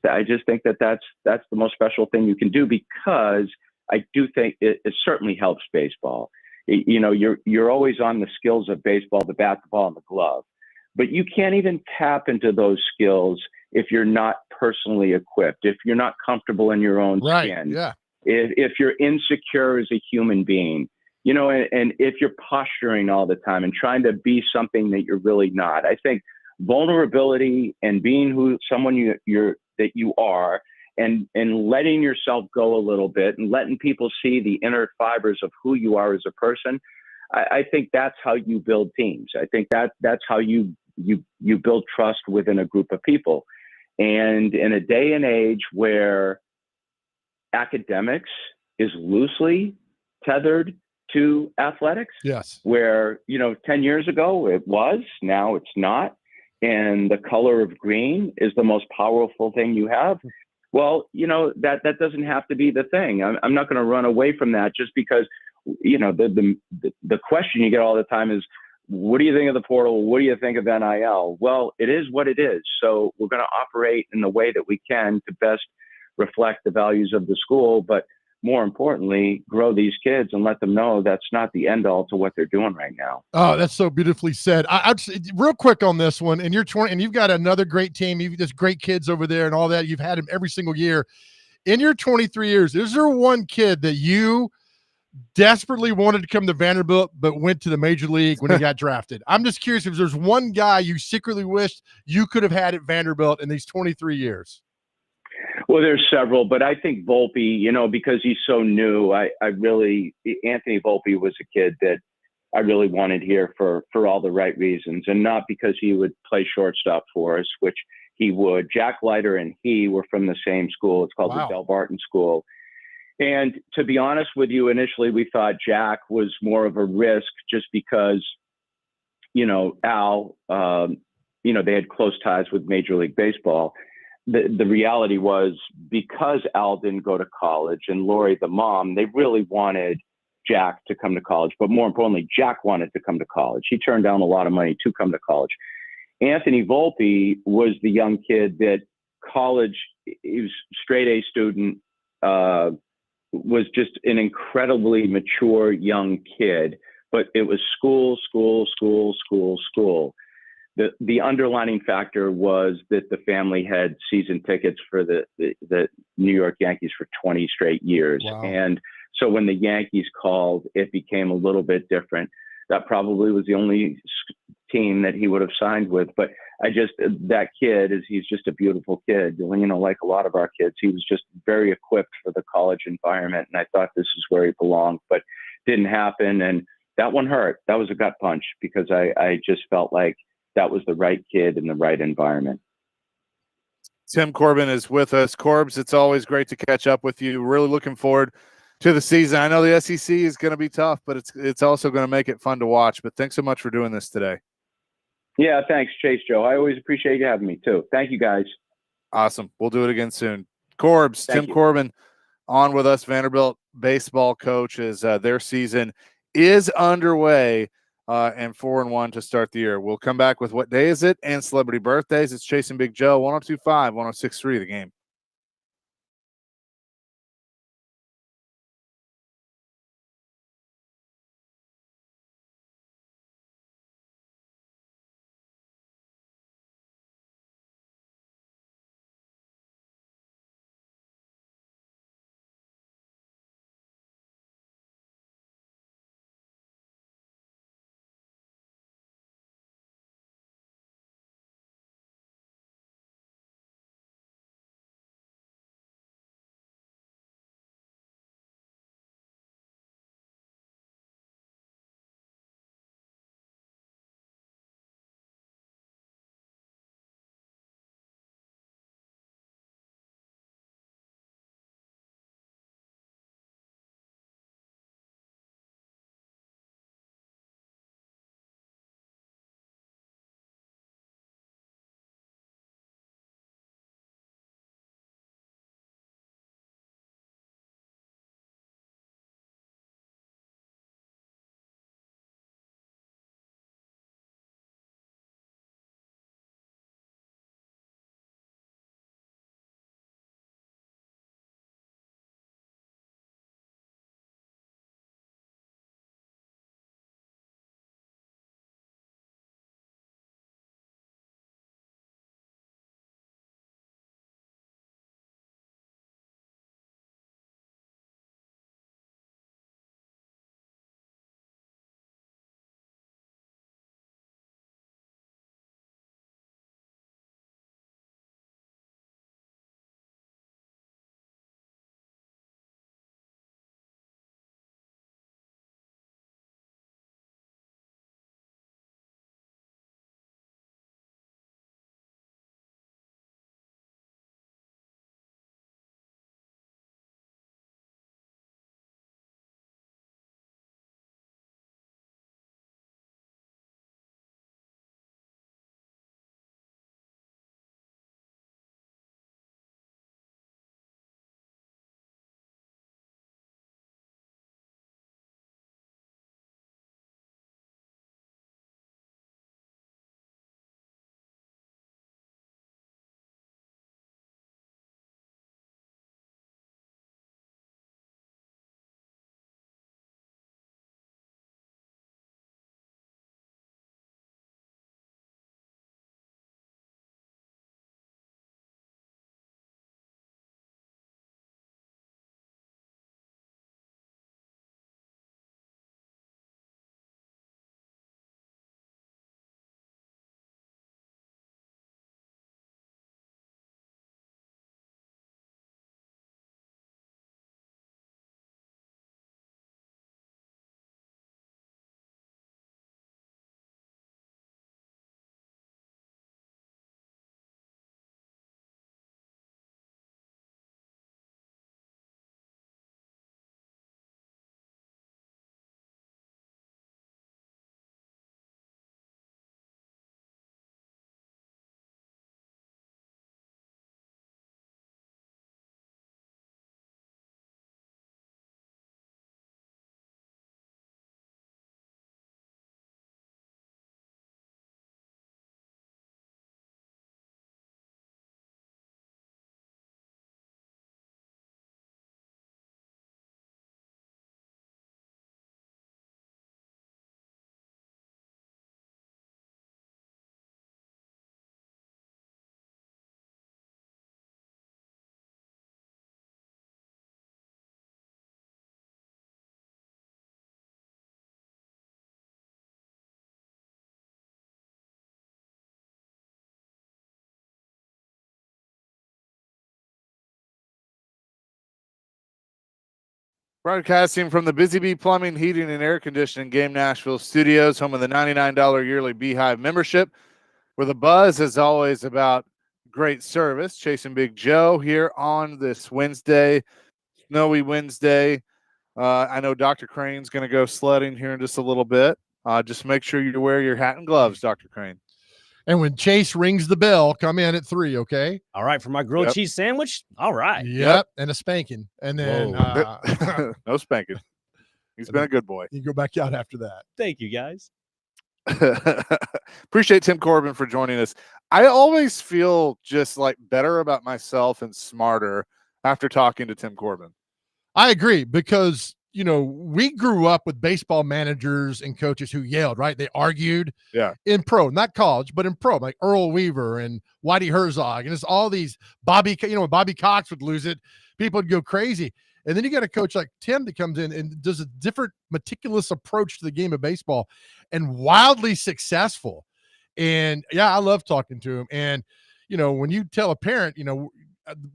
think that's the most special thing you can do, because I do think it certainly helps baseball. You're always on the skills of baseball, the bat, the ball, and the glove, but you can't even tap into those skills if you're not personally equipped, if you're not comfortable in your own skin, if you're insecure as a human being, and if you're posturing all the time and trying to be something that you're really not. I think vulnerability and being someone that you are, and letting yourself go a little bit and letting people see the inner fibers of who you are as a person. I think that's how you build teams. I think that's how you build trust within a group of people. And in a day and age where academics is loosely tethered to athletics, yes, where 10 years ago it was, now it's not, and the color of green is the most powerful thing you have. Well, that doesn't have to be the thing. I'm not going to run away from that just because the question you get all the time is, what do you think of the portal? What do you think of NIL? Well, it is what it is. So we're going to operate in the way that we can to best reflect the values of the school, but more importantly, grow these kids and let them know that's not the end all to what they're doing right now. Oh, that's so beautifully said. I real quick on this one, and you've got another great team. You've just great kids over there and all that. You've had them every single year. in your 23 years, is there one kid that you desperately wanted to come to Vanderbilt but went to the major league when he got drafted? I'm just curious if there's one guy you secretly wished you could have had at Vanderbilt in these 23 years. Well, there's several, but I think Volpe, because he's so new, Anthony Volpe was a kid that I really wanted here for all the right reasons, and not because he would play shortstop for us, which he would. Jack Leiter and he were from the same school. It's called the Del Barton School. And to be honest with you, initially we thought Jack was more of a risk just because, Al, they had close ties with Major League Baseball. The reality was, because Al didn't go to college and Lori, the mom, they really wanted Jack to come to college. But more importantly, Jack wanted to come to college. He turned down a lot of money to come to college. Anthony Volpe was the young kid that college, he was straight A student, was just an incredibly mature young kid, but it was school. The underlining factor was that the family had season tickets for the New York Yankees for 20 straight years. Wow. And so when the Yankees called, it became a little bit different. That probably was the only team that he would have signed with. But that kid he's just a beautiful kid. Like a lot of our kids, he was just very equipped for the college environment. And I thought this is where he belonged, but didn't happen. And that one hurt. That was a gut punch, because I just felt like that was the right kid in the right environment. Tim Corbin is with us. Corbs, it's always great to catch up with you. Really looking forward to the season. I know the SEC is going to be tough, but it's also going to make it fun to watch. But thanks so much for doing this today. Yeah, thanks, Chase, Joe. I always appreciate you having me too. Thank you, guys. Awesome. We'll do it again soon. Corbs, Thank Tim you. Corbin on with us, Vanderbilt baseball coach, as their season is underway and 4-1 to start the year. We'll come back with what day is it and celebrity birthdays. It's Chasing Big Joe, 102.5, 106.3 The Game. Broadcasting from the Busy Bee Plumbing, Heating, and Air Conditioning Game Nashville studios, home of the $99 yearly Beehive membership, where the buzz is always about great service. Chasing Big Joe here on this Wednesday, snowy Wednesday. I know Dr. Crane's going to go sledding here in just a little bit. Just make sure you wear your hat and gloves, Dr. Crane. And when Chase rings the bell, come in at 3, okay? All right, for my grilled cheese sandwich. All right. Yep. And a spanking. And then No spanking. He's been a good boy. you go back out after that. Thank you, guys. Appreciate Tim Corbin for joining us. I always feel just like better about myself and smarter after talking to Tim Corbin. I agree because, you know, we grew up with baseball managers and coaches who yelled, right? They argued in pro, not college, but in pro, like Earl Weaver and Whitey Herzog. And it's all these when Bobby Cox would lose it, people would go crazy. And then you got a coach like Tim that comes in and does a different meticulous approach to the game of baseball and wildly successful. And yeah, I love talking to him. And, you know, when you tell a parent, you know,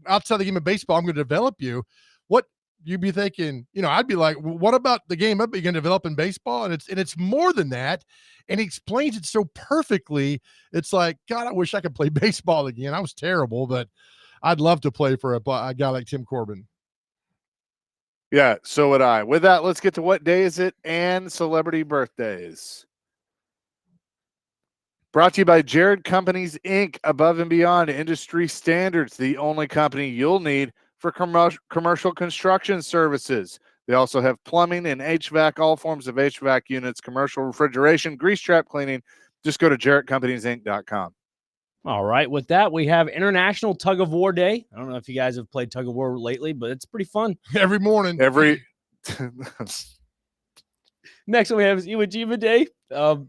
outside the game of baseball, I'm going to develop you, what you'd be thinking, you know, I'd be like, well, what about the game up you're going to develop in baseball? And it's more than that. And he explains it so perfectly. It's like, God, I wish I could play baseball again. I was terrible, but I'd love to play for a guy like Tim Corbin. Yeah, so would I. With that, let's get to what day is it and celebrity birthdays. Brought to you by Jared Companies, Inc., above and beyond industry standards, the only company you'll need for commercial construction services. They also have plumbing and HVAC, all forms of HVAC units, commercial refrigeration, grease trap cleaning. Just go to jarrettcompaniesinc.com. All right. With that, we have International Tug of War Day. I don't know if you guys have played Tug of War lately, but it's pretty fun. Every morning. Next one we have is Iwo Jima Day.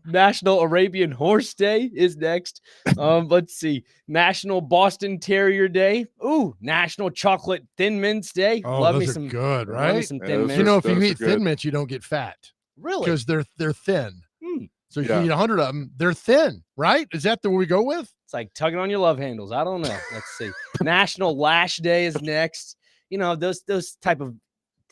National Arabian Horse Day is next. Let's see. National Boston Terrier Day. Ooh, National Chocolate Thin Mints Day. Oh, love me those some are good, love right? me some Thin Mints. You know, if you those eat are good. Thin Mints, you don't get fat. Really? Because they're thin. So if Yeah. you eat 100 of them, they're thin, right? Is that the way we go with? It's like tugging on your love handles. I don't know. Let's see. National Lash Day is next. You know, those type of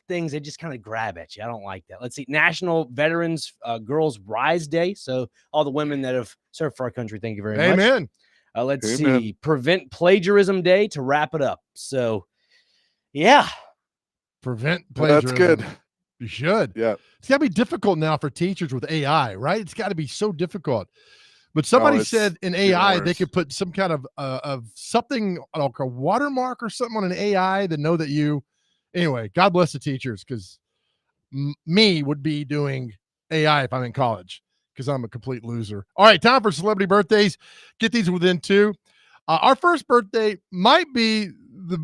things, they just kind of grab at you. I don't like that. Let's see. National Veterans Girls Rise Day. So all the women that have served for our country, thank you very much. Amen. Let's Amen. see. Prevent Plagiarism Day to wrap it up. So, yeah. Prevent That's plagiarism. good. You should. Yeah. It's got to be difficult now for teachers with AI, right? It's got to be so difficult. But somebody it's said in getting AI they worse. could put some kind of something like a watermark or something on an AI to know that you. Anyway, God bless the teachers because me would be doing AI if I'm in college because I'm a complete loser. All right, time for celebrity birthdays. Get these within 2. Our first birthday might be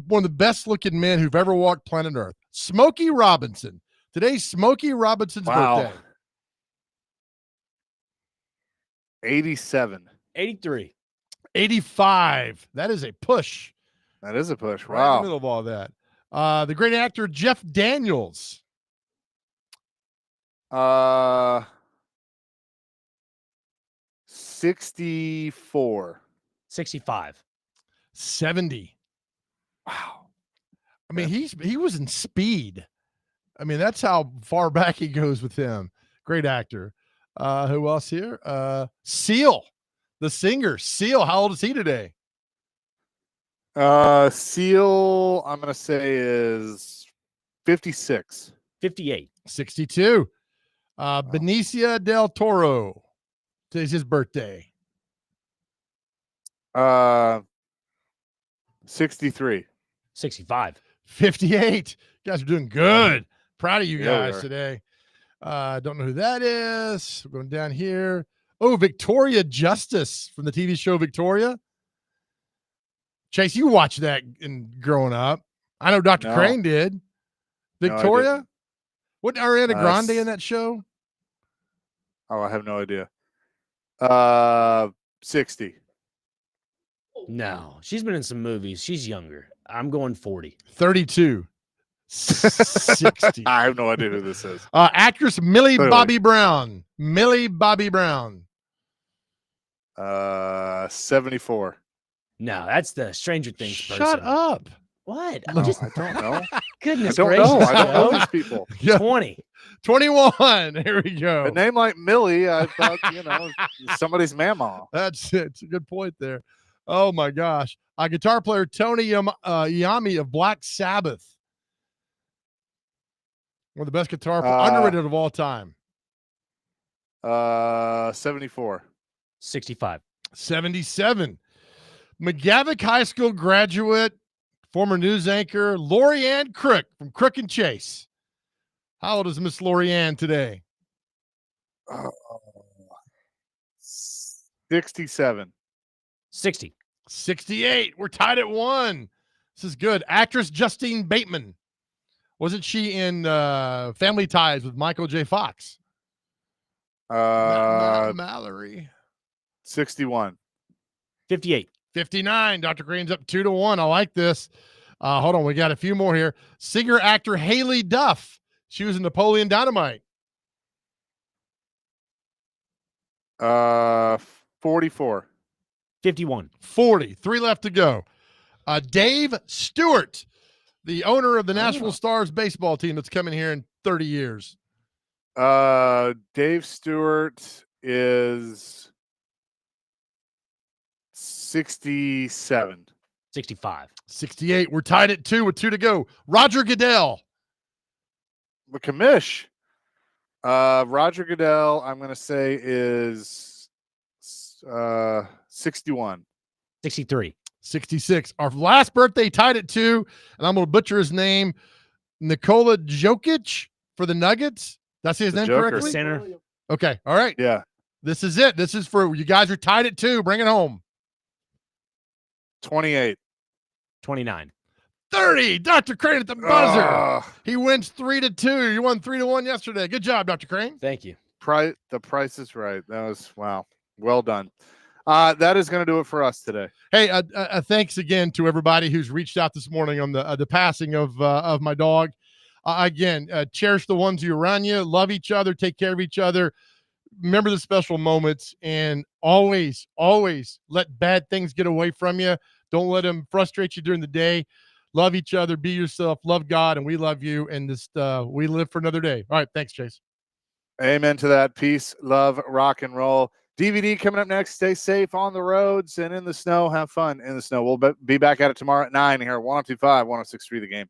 one of the best looking men who've ever walked planet Earth, Smokey Robinson. Today's Smokey Robinson's birthday. 87. 83. 85. That is a push. That is a push. Right in the Wow. middle of all that. The great actor Jeff Daniels. 64. 65. 70. Wow. I mean, he was in Speed. I mean, that's how far back he goes with him. Great actor. Who else here? Seal, the singer. Seal, how old is he today? Seal, I'm going to say is 56. 58. 62. Benicio del Toro. Today's his birthday. 63. 65. 58. You guys are doing good. Proud of you Yeah, we guys are. today. Don't know who that is. We're going down here. Oh, Victoria Justice from the TV show Victoria. Chase, you watched that in growing up. I know Dr. No. Crane did. No, I Victoria? didn't. Wasn't Ariana Grande s- in that show? Oh, I have no idea. 60. No, she's been in some movies. She's younger. I'm going 40. 32. 60. I have no idea who this is. Actress Millie Clearly. Bobby Brown. Millie Bobby Brown. 74. No, that's the Stranger Things Shut person. up. What? No, Just I don't know. Goodness don't gracious, know. I don't know Joe. these people. Yeah. 20. 21. Here we go. A name like Millie, I thought, somebody's mama. That's it. It's a good point there. Oh my gosh. Guitar player Tony Iommi of Black Sabbath. One of the best guitar underrated of all time. 74. 65. 77. McGavick High School graduate, former news anchor, Lorianne Crook from Crook and Chase. How old is Miss Lorianne today? 67. 60. 68. We're tied at 1. This is good. Actress Justine Bateman. Wasn't she in Family Ties with Michael J. Fox? Mallory. 61. 58. 59. Dr. Green's up 2-1. I like this. Hold on. We got a few more here. Singer actor Haley Duff. She was in Napoleon Dynamite. 44. 51. 40. 3 left to go. Dave Stewart, the owner of the Nashville Stars baseball team that's coming here in 30 years. Dave Stewart is 67. 65. 68. We're tied at 2 with 2 to go. Roger Goodell. McCamish. Roger Goodell, I'm going to say is 61. 63. 66. Our last birthday tied at 2, and I'm going to butcher his name. Nikola Jokic for the Nuggets. Did I say his name Joker. correctly? Center. Okay. All right. Yeah. This is it. This is for you guys are tied at 2. Bring it home. 28. 29. 30. Dr. Crane at the buzzer. Ugh. He wins 3-2. You won 3-1 yesterday. Good job, Dr. Crane. Thank you. The price is right. That was, wow. Well done. That is going to do it for us today. Hey, thanks again to everybody who's reached out this morning on the passing of my dog. Again, cherish the ones who are around you. Love each other. Take care of each other. Remember the special moments, and always, always let bad things get away from you. Don't let them frustrate you during the day. Love each other. Be yourself. Love God, and we love you. And just we live for another day. All right, thanks, Chase. Amen to that. Peace, love, rock and roll. DVD coming up next. Stay safe on the roads and in the snow. Have fun in the snow. We'll be back at it tomorrow at 9 here. 102.5, 106.3 The Game.